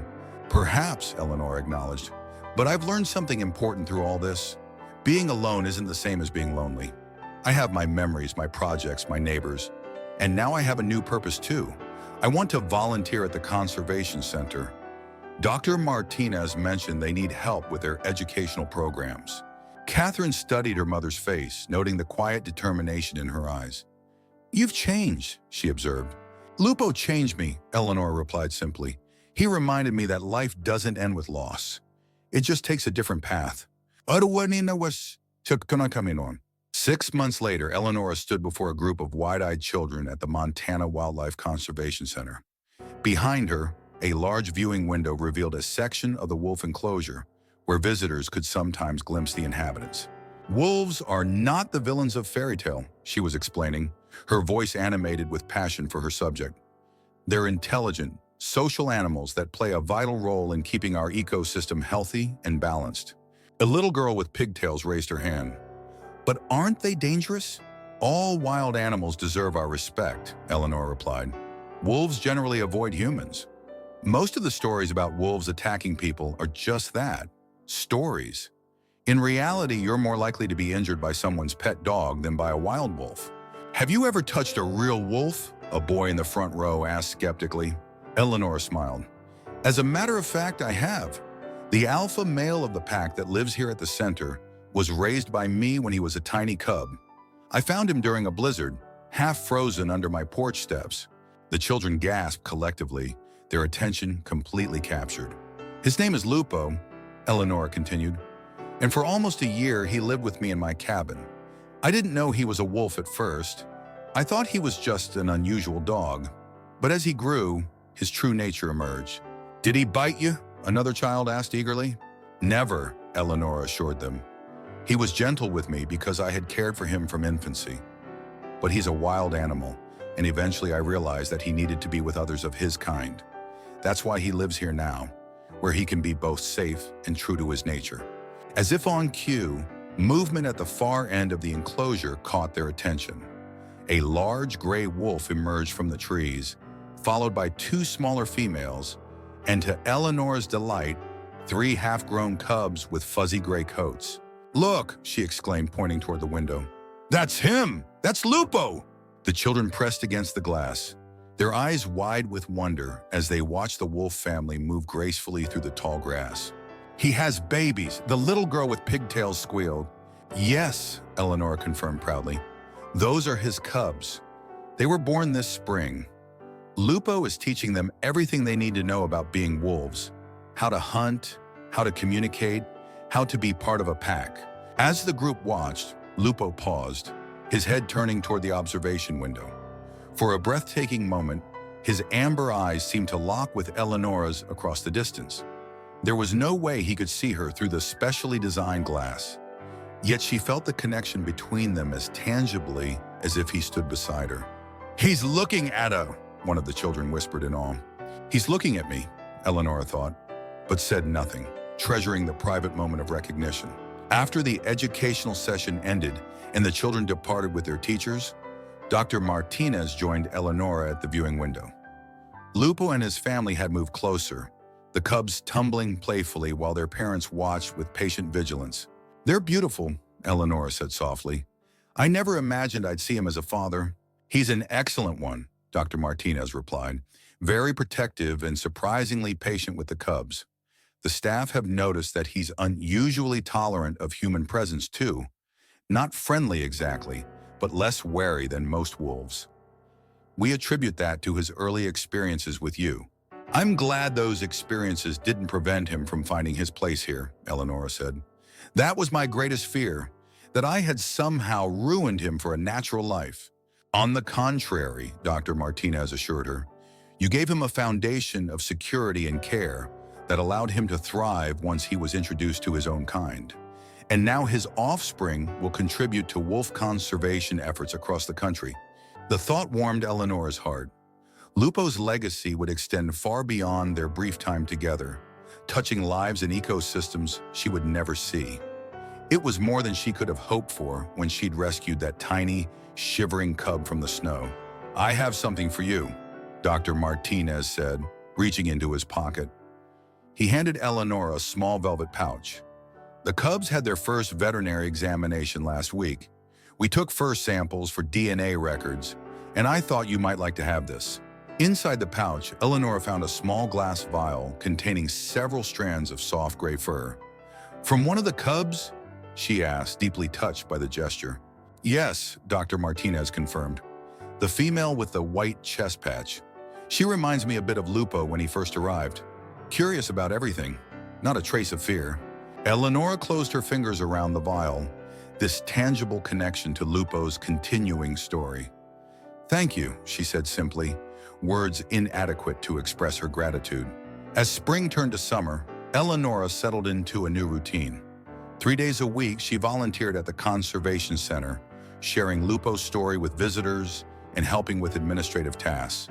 [SPEAKER 1] Perhaps, Eleanor acknowledged. But I've learned something important through all this. Being alone isn't the same as being lonely. I have my memories, my projects, my neighbors. And now I have a new purpose too. I want to volunteer at the Conservation Center. Dr. Martinez mentioned they need help with their educational programs. Catherine studied her mother's face, noting the quiet determination in her eyes. You've changed, she observed. Lupo changed me, Eleanor replied simply. He reminded me that life doesn't end with loss. It just takes a different path. 6 months later, Eleonora stood before a group of wide-eyed children at the Montana Wildlife Conservation Center. Behind her, a large viewing window revealed a section of the wolf enclosure where visitors could sometimes glimpse the inhabitants. Wolves are not the villains of fairy tale, she was explaining, her voice animated with passion for her subject. They're intelligent, social animals that play a vital role in keeping our ecosystem healthy and balanced. A little girl with pigtails raised her hand. But aren't they dangerous? All wild animals deserve our respect, Eleanor replied. Wolves generally avoid humans. Most of the stories about wolves attacking people are just that, stories. In reality, you're more likely to be injured by someone's pet dog than by a wild wolf. Have you ever touched a real wolf? A boy in the front row asked skeptically. Eleanor smiled. As a matter of fact, I have. The alpha male of the pack that lives here at the center was raised by me when he was a tiny cub. I found him during a blizzard, half frozen under my porch steps. The children gasped collectively, their attention completely captured. His name is Lupo, Eleanor continued, and for almost a year he lived with me in my cabin. I didn't know he was a wolf at first. I thought he was just an unusual dog. But as he grew, his true nature emerged. Did he bite you? Another child asked eagerly. Never, Eleanor assured them. He was gentle with me because I had cared for him from infancy. But he's a wild animal, and eventually I realized that he needed to be with others of his kind. That's why he lives here now, where he can be both safe and true to his nature. As if on cue, movement at the far end of the enclosure caught their attention. A large gray wolf emerged from the trees, followed by two smaller females, and to Eleanor's delight, 3 half-grown cubs with fuzzy gray coats. Look, she exclaimed, pointing toward the window. That's him! That's Lupo! The children pressed against the glass, their eyes wide with wonder as they watched the wolf family move gracefully through the tall grass. He has babies, the little girl with pigtails squealed. Yes, Eleanor confirmed proudly. Those are his cubs. They were born this spring. Lupo is teaching them everything they need to know about being wolves, how to hunt, how to communicate, how to be part of a pack. As the group watched, Lupo paused, his head turning toward the observation window. For a breathtaking moment, his amber eyes seemed to lock with Eleanor's across the distance. There was no way he could see her through the specially designed glass. Yet she felt the connection between them as tangibly as if he stood beside her. He's looking at her, one of the children whispered in awe. He's looking at me, Eleanor thought, but said nothing, treasuring the private moment of recognition. After the educational session ended and the children departed with their teachers, Dr. Martinez joined Eleanor at the viewing window. Lupo and his family had moved closer, the cubs tumbling playfully while their parents watched with patient vigilance. They're beautiful, Eleanor said softly. I never imagined I'd see him as a father. He's an excellent one, Dr. Martinez replied, very protective and surprisingly patient with the cubs. The staff have noticed that he's unusually tolerant of human presence too. Not friendly exactly, but less wary than most wolves. We attribute that to his early experiences with you. I'm glad those experiences didn't prevent him from finding his place here, Eleanor said. That was my greatest fear, that I had somehow ruined him for a natural life. On the contrary, Dr. Martinez assured her, you gave him a foundation of security and care that allowed him to thrive once he was introduced to his own kind. And now his offspring will contribute to wolf conservation efforts across the country. The thought warmed Eleanor's heart. Lupo's legacy would extend far beyond their brief time together, touching lives and ecosystems she would never see. It was more than she could have hoped for when she'd rescued that tiny, shivering cub from the snow. I have something for you, Dr. Martinez said, reaching into his pocket. He handed Eleanor a small velvet pouch. The cubs had their first veterinary examination last week. We took first samples for DNA records, and I thought you might like to have this. Inside the pouch, Eleanor found a small glass vial containing several strands of soft gray fur. From one of the cubs? She asked, deeply touched by the gesture. Yes, Dr. Martinez confirmed. The female with the white chest patch. She reminds me a bit of Lupo when he first arrived. Curious about everything, not a trace of fear. Eleanor closed her fingers around the vial, this tangible connection to Lupo's continuing story. "Thank you," she said simply, words inadequate to express her gratitude. As spring turned to summer, Eleonora settled into a new routine. 3 days a week, she volunteered at the Conservation Center, sharing Lupo's story with visitors and helping with administrative tasks.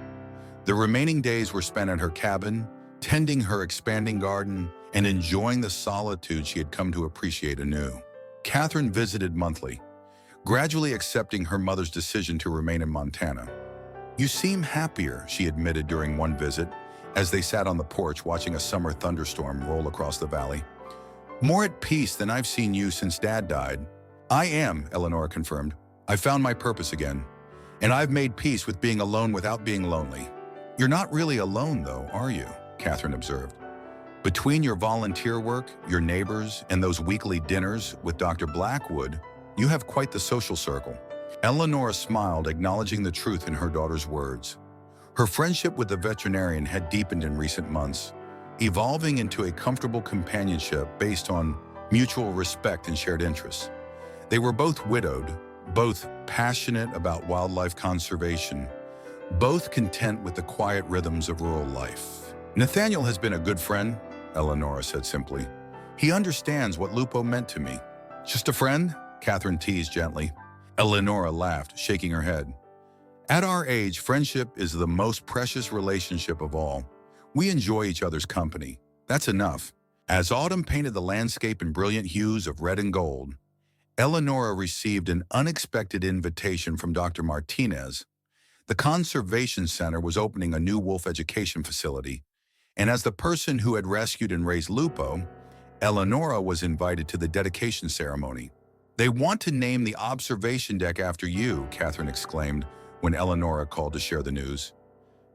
[SPEAKER 1] The remaining days were spent at her cabin, tending her expanding garden and enjoying the solitude she had come to appreciate anew. Catherine visited monthly, gradually accepting her mother's decision to remain in Montana. "You seem happier," she admitted during one visit, as they sat on the porch watching a summer thunderstorm roll across the valley. "More at peace than I've seen you since Dad died." "I am," Eleonora confirmed. "I found my purpose again, and I've made peace with being alone without being lonely." "You're not really alone, though, are you?" Catherine observed. "Between your volunteer work, your neighbors, and those weekly dinners with Dr. Blackwood, you have quite the social circle." Eleonora smiled, acknowledging the truth in her daughter's words. Her friendship with the veterinarian had deepened in recent months, evolving into a comfortable companionship based on mutual respect and shared interests. They were both widowed, both passionate about wildlife conservation, both content with the quiet rhythms of rural life. "Nathaniel has been a good friend," Eleonora said simply. "He understands what Lupo meant to me." "Just a friend?" Catherine teased gently. Eleonora laughed, shaking her head. "At our age, friendship is the most precious relationship of all. We enjoy each other's company. That's enough." As autumn painted the landscape in brilliant hues of red and gold, Eleonora received an unexpected invitation from Dr. Martinez. The Conservation Center was opening a new wolf education facility, and as the person who had rescued and raised Lupo, Eleonora was invited to the dedication ceremony. "They want to name the observation deck after you," Catherine exclaimed when Eleonora called to share the news.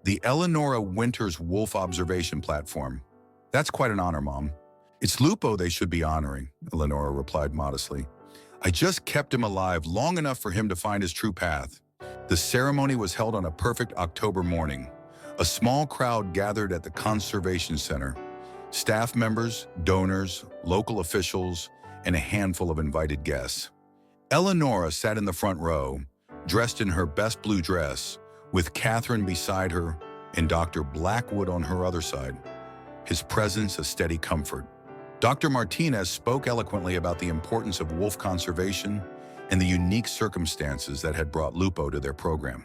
[SPEAKER 1] "The Eleonora Winters Wolf Observation Platform. That's quite an honor, Mom." "It's Lupo they should be honoring," Eleonora replied modestly. "I just kept him alive long enough for him to find his true path." The ceremony was held on a perfect October morning. A small crowd gathered at the Conservation Center. Staff members, donors, local officials, and a handful of invited guests. Eleonora sat in the front row, dressed in her best blue dress, with Catherine beside her and Dr. Blackwood on her other side, his presence a steady comfort. Dr. Martinez spoke eloquently about the importance of wolf conservation and the unique circumstances that had brought Lupo to their program.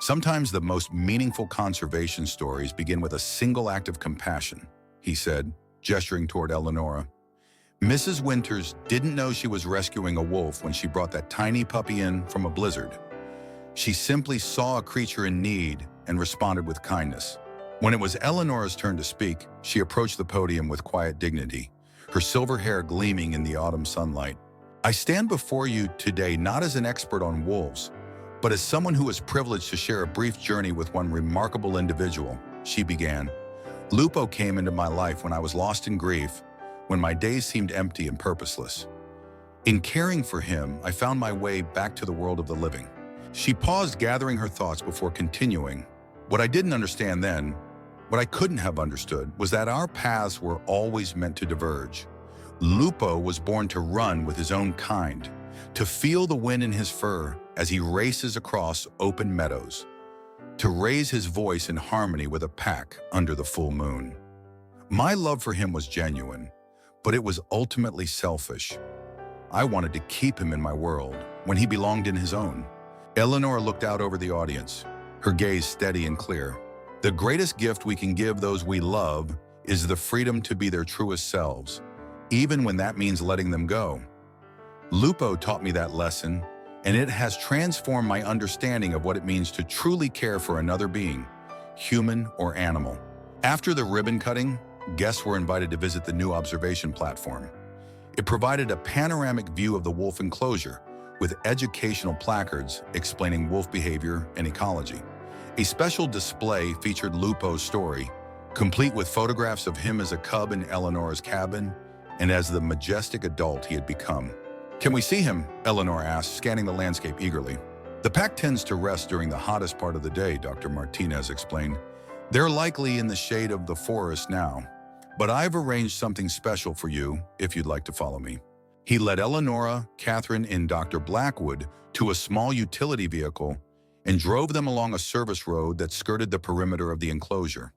[SPEAKER 1] "Sometimes the most meaningful conservation stories begin with a single act of compassion," he said, gesturing toward Eleonora. "Mrs. Winters didn't know she was rescuing a wolf when she brought that tiny puppy in from a blizzard. She simply saw a creature in need and responded with kindness." When it was Eleonora's turn to speak, she approached the podium with quiet dignity, her silver hair gleaming in the autumn sunlight. "I stand before you today not as an expert on wolves, but as someone who is privileged to share a brief journey with one remarkable individual," she began. "Lupo came into my life when I was lost in grief, when my days seemed empty and purposeless. In caring for him, I found my way back to the world of the living." She paused, gathering her thoughts before continuing. "What I didn't understand then, what I couldn't have understood, was that our paths were always meant to diverge. Lupo was born to run with his own kind, to feel the wind in his fur as he races across open meadows, to raise his voice in harmony with a pack under the full moon. My love for him was genuine, but it was ultimately selfish. I wanted to keep him in my world when he belonged in his own." Eleonora looked out over the audience, her gaze steady and clear. "The greatest gift we can give those we love is the freedom to be their truest selves, even when that means letting them go. Lupo taught me that lesson, and it has transformed my understanding of what it means to truly care for another being, human or animal." After the ribbon cutting, guests were invited to visit the new observation platform. It provided a panoramic view of the wolf enclosure, with educational placards explaining wolf behavior and ecology. A special display featured Lupo's story, complete with photographs of him as a cub in Eleonora's cabin and as the majestic adult he had become. "Can we see him?" Eleonora asked, scanning the landscape eagerly. "The pack tends to rest during the hottest part of the day," Dr. Martinez explained. "They're likely in the shade of the forest now, but I've arranged something special for you if you'd like to follow me." He led Eleonora, Catherine, and Dr. Blackwood to a small utility vehicle and drove them along a service road that skirted the perimeter of the enclosure.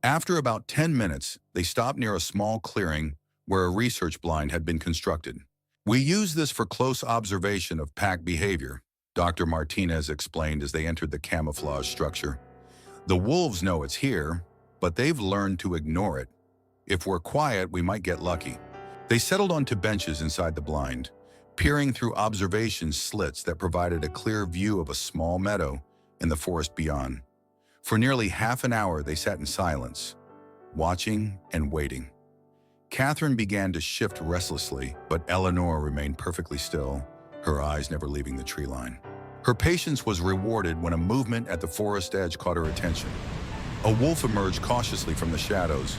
[SPEAKER 1] After about 10 minutes, they stopped near a small clearing where a research blind had been constructed. "We use this for close observation of pack behavior," Dr. Martinez explained as they entered the camouflage structure. "The wolves know it's here, but they've learned to ignore it. If we're quiet, we might get lucky." They settled onto benches inside the blind, peering through observation slits that provided a clear view of a small meadow and the forest beyond. For nearly half an hour, they sat in silence, watching and waiting. Catherine began to shift restlessly, but Eleanor remained perfectly still, her eyes never leaving the tree line. Her patience was rewarded when a movement at the forest edge caught her attention. A wolf emerged cautiously from the shadows,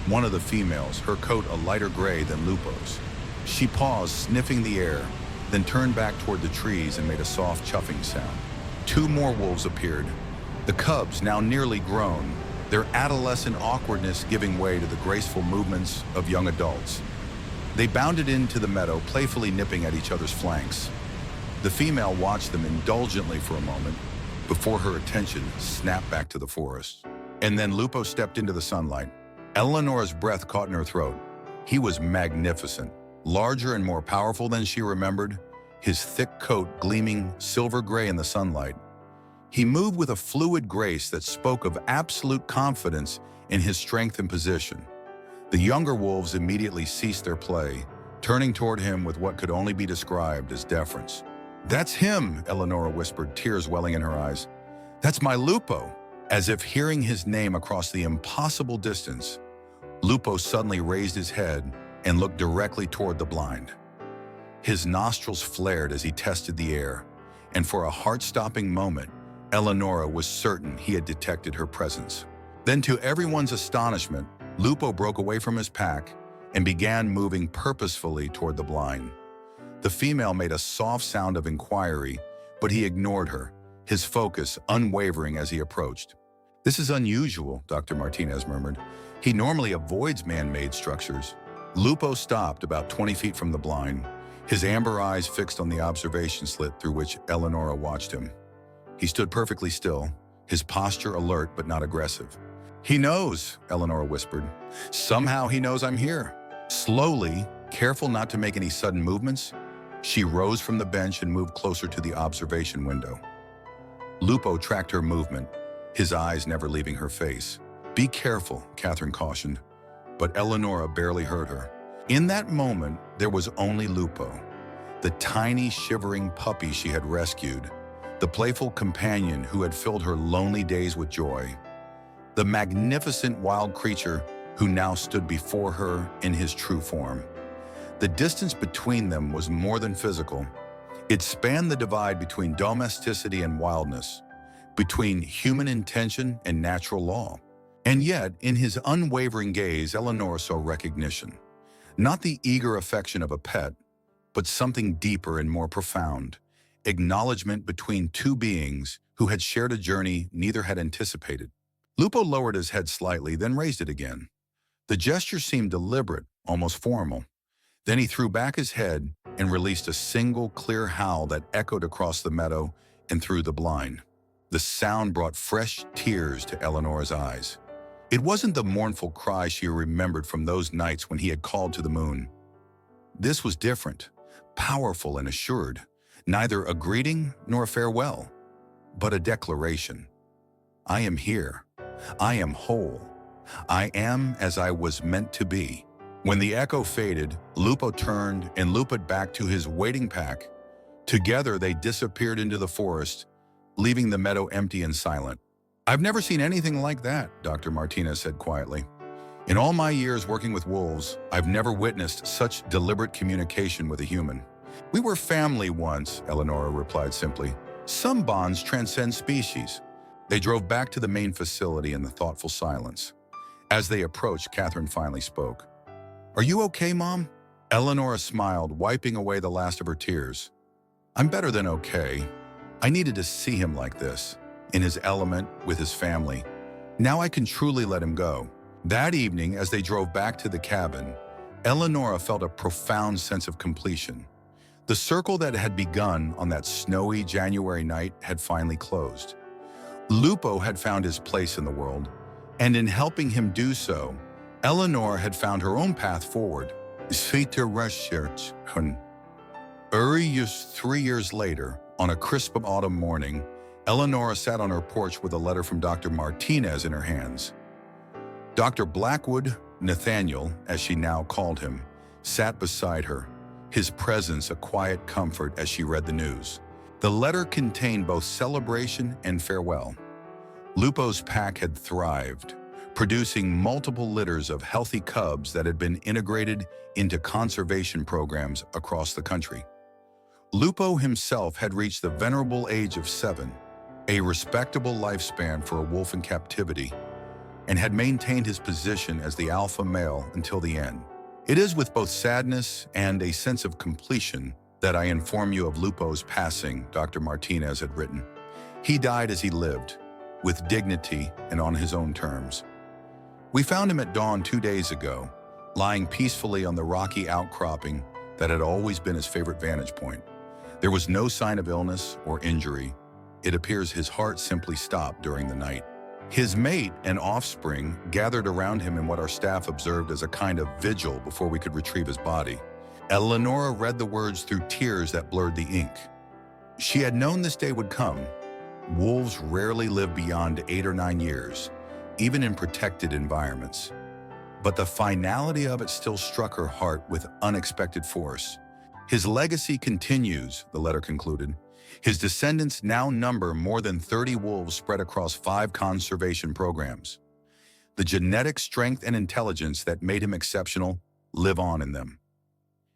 [SPEAKER 1] one of the females, her coat a lighter gray than Lupo's. She paused, sniffing the air, then turned back toward the trees and made a soft chuffing sound. Two more wolves appeared, the cubs now nearly grown, their adolescent awkwardness giving way to the graceful movements of young adults. They bounded into the meadow, playfully nipping at each other's flanks. The female watched them indulgently for a moment before her attention snapped back to the forest. And then Lupo stepped into the sunlight. Eleanor's breath caught in her throat. He was magnificent, larger and more powerful than she remembered, his thick coat gleaming silver gray in the sunlight. He moved with a fluid grace that spoke of absolute confidence in his strength and position. The younger wolves immediately ceased their play, turning toward him with what could only be described as deference. "That's him," Eleonora whispered, tears welling in her eyes. "That's my Lupo." As if hearing his name across the impossible distance, Lupo suddenly raised his head and looked directly toward the blind. His nostrils flared as he tested the air, and for a heart-stopping moment, Eleonora was certain he had detected her presence. Then, to everyone's astonishment, Lupo broke away from his pack and began moving purposefully toward the blind. The female made a soft sound of inquiry, but he ignored her, his focus unwavering as he approached. "This is unusual," Dr. Martinez murmured. "He normally avoids man-made structures." Lupo stopped about 20 feet from the blind, his amber eyes fixed on the observation slit through which Eleonora watched him. He stood perfectly still, his posture alert but not aggressive. "He knows," Eleonora whispered. "Somehow he knows I'm here." Slowly, careful not to make any sudden movements, she rose from the bench and moved closer to the observation window. Lupo tracked her movement, his eyes never leaving her face. "Be careful," Catherine cautioned, but Eleonora barely heard her. In that moment, there was only Lupo, the tiny, shivering puppy she had rescued, the playful companion who had filled her lonely days with joy, the magnificent wild creature who now stood before her in his true form. The distance between them was more than physical. It spanned the divide between domesticity and wildness, between human intention and natural law. And yet, in his unwavering gaze, Eleonora saw recognition. Not the eager affection of a pet, but something deeper and more profound. Acknowledgement between two beings who had shared a journey neither had anticipated. Lupo lowered his head slightly, then raised it again. The gesture seemed deliberate, almost formal. Then he threw back his head and released a single clear howl that echoed across the meadow and through the blind. The sound brought fresh tears to Eleanor's eyes. It wasn't the mournful cry she remembered from those nights when he had called to the moon. This was different, powerful and assured, neither a greeting nor a farewell, but a declaration. "I am here. I am whole. I am as I was meant to be." When the echo faded, Lupo turned and looped back to his waiting pack. Together, they disappeared into the forest, leaving the meadow empty and silent. "I've never seen anything like that," Dr. Martinez said quietly. "In all my years working with wolves, I've never witnessed such deliberate communication with a human." "We were family once," Eleonora replied simply. "Some bonds transcend species." They drove back to the main facility in the thoughtful silence. As they approached, Catherine finally spoke. "Are you okay, Mom?" Eleonora smiled, wiping away the last of her tears. "I'm better than okay. I needed to see him like this, in his element, with his family. Now I can truly let him go." That evening, as they drove back to the cabin, Eleonora felt a profound sense of completion. The circle that had begun on that snowy January night had finally closed. Lupo had found his place in the world, and in helping him do so, Eleanor had found her own path forward. Just 3 years later, on a crisp autumn morning, Eleonora sat on her porch with a letter from Dr. Martinez in her hands. Dr. Blackwood, Nathaniel, as she now called him, sat beside her, his presence a quiet comfort as she read the news. The letter contained both celebration and farewell. Lupo's pack had thrived, producing multiple litters of healthy cubs that had been integrated into conservation programs across the country. Lupo himself had reached the venerable age of 7, a respectable lifespan for a wolf in captivity, and had maintained his position as the alpha male until the end. It is with both sadness and a sense of completion that I inform you of Lupo's passing, Dr. Martinez had written. He died as he lived, with dignity and on his own terms. We found him at dawn 2 days ago, lying peacefully on the rocky outcropping that had always been his favorite vantage point. There was no sign of illness or injury. It appears his heart simply stopped during the night. His mate and offspring gathered around him in what our staff observed as a kind of vigil before we could retrieve his body. Eleonora read the words through tears that blurred the ink. She had known this day would come. Wolves rarely live beyond 8 or 9 years, even in protected environments. But the finality of it still struck her heart with unexpected force. His legacy continues, the letter concluded. His descendants now number more than 30 wolves spread across 5 conservation programs. The genetic strength and intelligence that made him exceptional live on in them.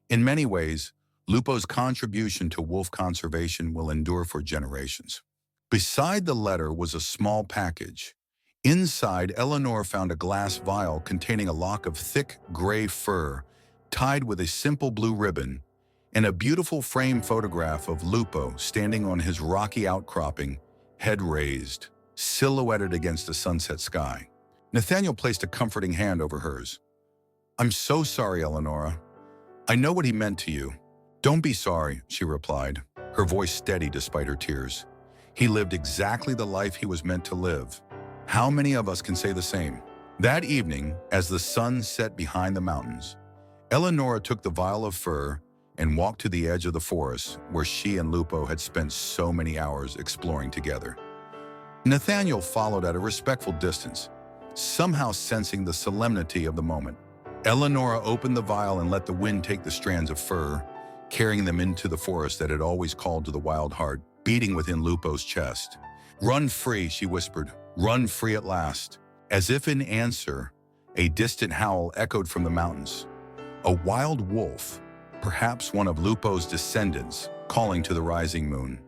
[SPEAKER 1] In many ways, Lupo's contribution to wolf conservation will endure for generations. Beside the letter was a small package. Inside, Eleanor found a glass vial containing a lock of thick gray fur tied with a simple blue ribbon, and a beautiful framed photograph of Lupo standing on his rocky outcropping, head raised, silhouetted against the sunset sky. Nathaniel placed a comforting hand over hers. "I'm so sorry, Eleonora. I know what he meant to you." "Don't be sorry," she replied, her voice steady despite her tears. "He lived exactly the life he was meant to live. How many of us can say the same?" That evening, as the sun set behind the mountains, Eleonora took the vial of fur and walked to the edge of the forest where she and Lupo had spent so many hours exploring together. Nathaniel followed at a respectful distance, somehow sensing the solemnity of the moment. Eleonora opened the vial and let the wind take the strands of fur, carrying them into the forest that had always called to the wild heart beating within Lupo's chest. "Run free," she whispered. "Run free at last." As if in answer, a distant howl echoed from the mountains. A wild wolf, perhaps one of Lupo's descendants, calling to the rising moon.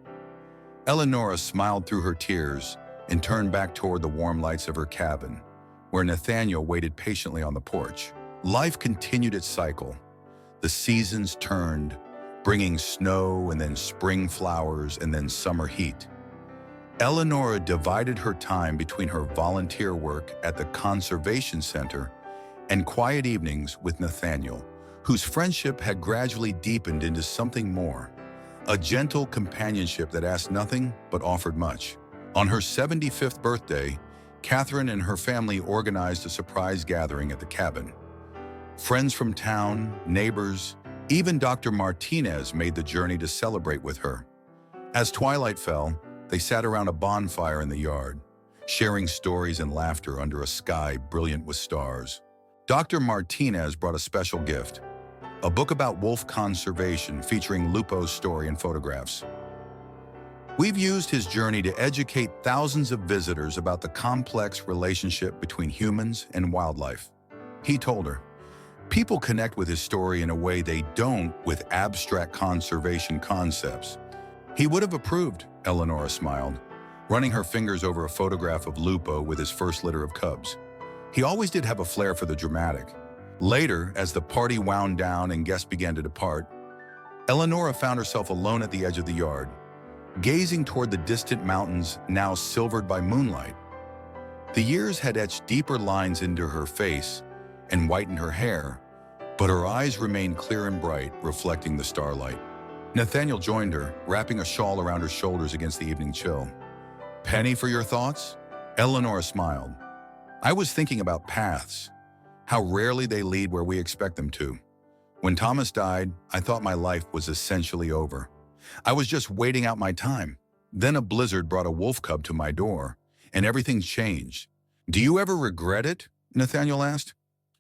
[SPEAKER 1] Eleonora smiled through her tears and turned back toward the warm lights of her cabin, where Nathaniel waited patiently on the porch. Life continued its cycle. The seasons turned, bringing snow and then spring flowers and then summer heat. Eleonora divided her time between her volunteer work at the Conservation Center and quiet evenings with Nathaniel, whose friendship had gradually deepened into something more, a gentle companionship that asked nothing but offered much. On her 75th birthday, Catherine and her family organized a surprise gathering at the cabin. Friends from town, neighbors, even Dr. Martinez made the journey to celebrate with her. As twilight fell, they sat around a bonfire in the yard, sharing stories and laughter under a sky brilliant with stars. Dr. Martinez brought a special gift, a book about wolf conservation featuring Lupo's story and photographs. We've used his journey to educate thousands of visitors about the complex relationship between humans and wildlife. He told her, "People connect with his story in a way they don't with abstract conservation concepts." "He would have approved," Eleonora smiled, running her fingers over a photograph of Lupo with his first litter of cubs. He always did have a flair for the dramatic. Later, as the party wound down and guests began to depart, Eleonora found herself alone at the edge of the yard, gazing toward the distant mountains now silvered by moonlight. The years had etched deeper lines into her face and whitened her hair, but her eyes remained clear and bright, reflecting the starlight. Nathaniel joined her, wrapping a shawl around her shoulders against the evening chill. "Penny, for your thoughts?" Eleanor smiled. "I was thinking about paths, how rarely they lead where we expect them to. When Thomas died, I thought my life was essentially over. I was just waiting out my time. Then a blizzard brought a wolf cub to my door, and everything changed. Do you ever regret it?" Nathaniel asked.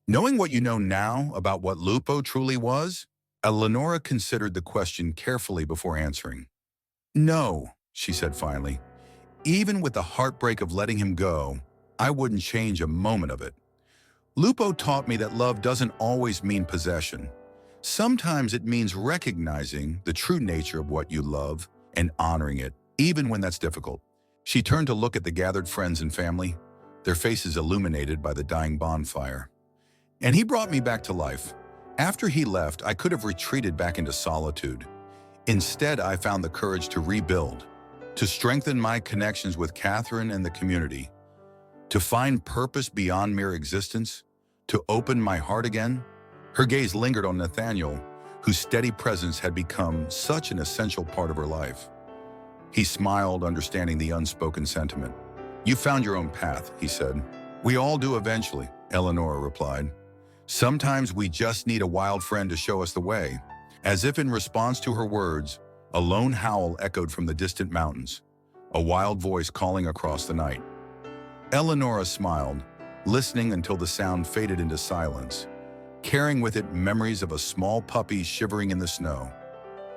[SPEAKER 1] "Knowing what you know now about what Lupo truly was?" Eleonora considered the question carefully before answering. "No," she said finally. "Even with the heartbreak of letting him go, I wouldn't change a moment of it. Lupo taught me that love doesn't always mean possession. Sometimes it means recognizing the true nature of what you love and honoring it, even when that's difficult." She turned to look at the gathered friends and family, their faces illuminated by the dying bonfire. "And he brought me back to life. After he left, I could have retreated back into solitude. Instead, I found the courage to rebuild, to strengthen my connections with Catherine and the community, to find purpose beyond mere existence, to open my heart again." Her gaze lingered on Nathaniel, whose steady presence had become such an essential part of her life. He smiled, understanding the unspoken sentiment. "You found your own path," he said. "We all do eventually," Eleanor replied. "Sometimes we just need a wild friend to show us the way." As if in response to her words, a lone howl echoed from the distant mountains, a wild voice calling across the night. Eleonora smiled, listening until the sound faded into silence, carrying with it memories of a small puppy shivering in the snow,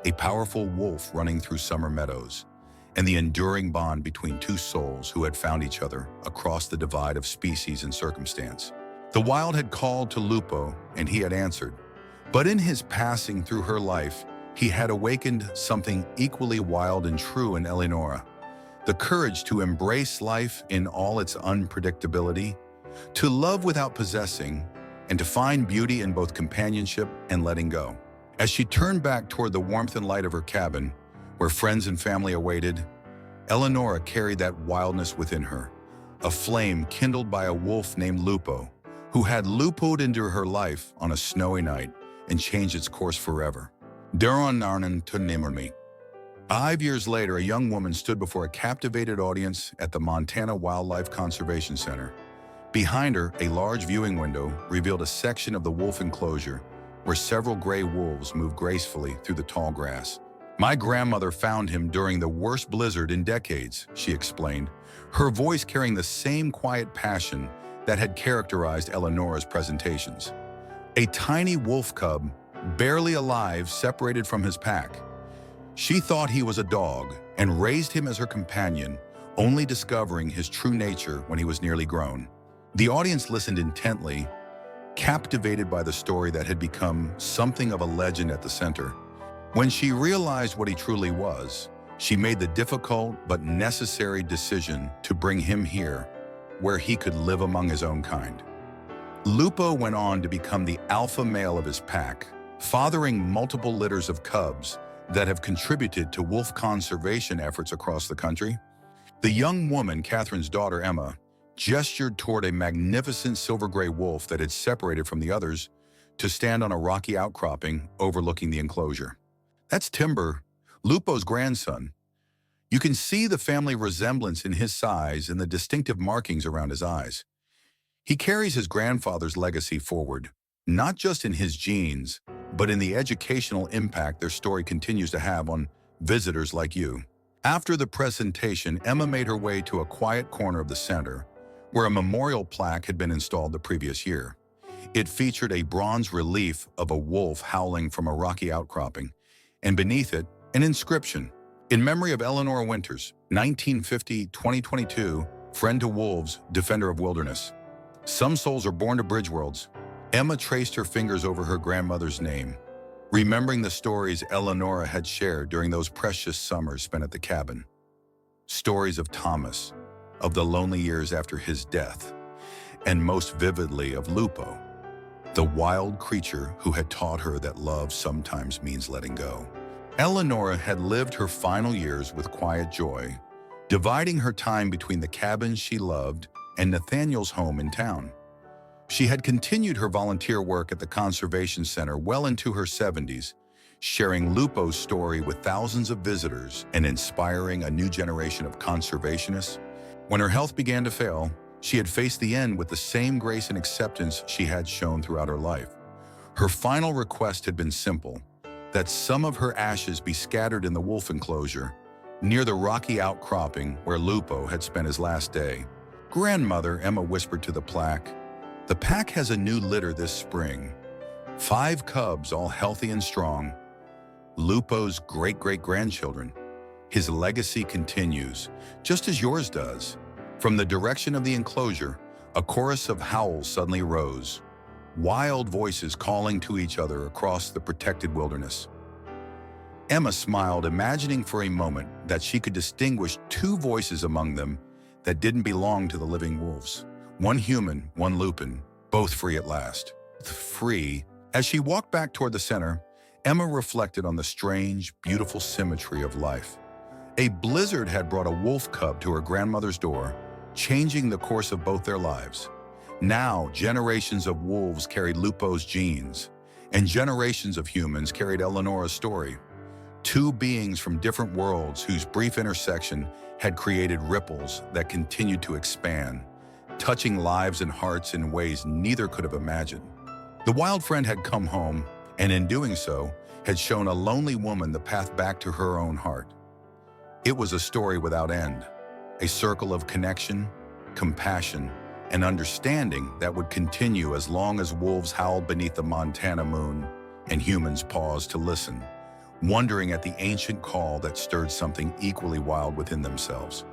[SPEAKER 1] a powerful wolf running through summer meadows, and the enduring bond between two souls who had found each other across the divide of species and circumstance. The wild had called to Lupo, and he had answered. But in his passing through her life, he had awakened something equally wild and true in Eleonora: the courage to embrace life in all its unpredictability, to love without possessing, and to find beauty in both companionship and letting go. As she turned back toward the warmth and light of her cabin, where friends and family awaited, Eleonora carried that wildness within her, a flame kindled by a wolf named Lupo, who had lupoed into her life on a snowy night and changed its course forever. Daron Narnan Tunimurmi. 5 years later, a young woman stood before a captivated audience at the Montana Wildlife Conservation Center. Behind her, a large viewing window revealed a section of the wolf enclosure where several gray wolves moved gracefully through the tall grass. "My grandmother found him during the worst blizzard in decades," she explained, her voice carrying the same quiet passion that had characterized Eleonora's presentations. A tiny wolf cub, barely alive, separated from his pack. She thought he was a dog and raised him as her companion, only discovering his true nature when he was nearly grown. The audience listened intently, captivated by the story that had become something of a legend at the center. When she realized what he truly was, she made the difficult but necessary decision to bring him here, where he could live among his own kind. Lupo went on to become the alpha male of his pack, fathering multiple litters of cubs that have contributed to wolf conservation efforts across the country. The young woman, Catherine's daughter Emma, gestured toward a magnificent silver-gray wolf that had separated from the others to stand on a rocky outcropping overlooking the enclosure. "That's Timber, Lupo's grandson. You can see the family resemblance in his size and the distinctive markings around his eyes. He carries his grandfather's legacy forward, not just in his genes, but in the educational impact their story continues to have on visitors like you." After the presentation, Emma made her way to a quiet corner of the center, where a memorial plaque had been installed the previous year. It featured a bronze relief of a wolf howling from a rocky outcropping, and beneath it, an inscription: "In memory of Eleanor Winters, 1950-2022, friend to wolves, defender of wilderness. Some souls are born to bridge worlds." Emma traced her fingers over her grandmother's name, remembering the stories Eleonora had shared during those precious summers spent at the cabin. Stories of Thomas, of the lonely years after his death, and most vividly of Lupo, the wild creature who had taught her that love sometimes means letting go. Eleonora had lived her final years with quiet joy, dividing her time between the cabin she loved and Nathaniel's home in town. She had continued her volunteer work at the Conservation Center well into her 70s, sharing Lupo's story with thousands of visitors and inspiring a new generation of conservationists. When her health began to fail, she had faced the end with the same grace and acceptance she had shown throughout her life. Her final request had been simple, that some of her ashes be scattered in the wolf enclosure, near the rocky outcropping where Lupo had spent his last day. "Grandmother," Emma whispered to the plaque, "the pack has a new litter this spring. 5 cubs, all healthy and strong. Lupo's great-great-grandchildren. His legacy continues, just as yours does." From the direction of the enclosure, a chorus of howls suddenly rose, wild voices calling to each other across the protected wilderness. Emma smiled, imagining for a moment that she could distinguish 2 voices among them that didn't belong to the living wolves. One human, one Lupin, both free at last. Free. As she walked back toward the center, Emma reflected on the strange, beautiful symmetry of life. A blizzard had brought a wolf cub to her grandmother's door, changing the course of both their lives. Now, generations of wolves carried Lupo's genes, and generations of humans carried Eleonora's story. 2 beings from different worlds whose brief intersection had created ripples that continued to expand, touching lives and hearts in ways neither could have imagined. The wild friend had come home, and in doing so, had shown a lonely woman the path back to her own heart. It was a story without end, a circle of connection, compassion, and understanding that would continue as long as wolves howled beneath the Montana moon and humans paused to listen, wondering at the ancient call that stirred something equally wild within themselves.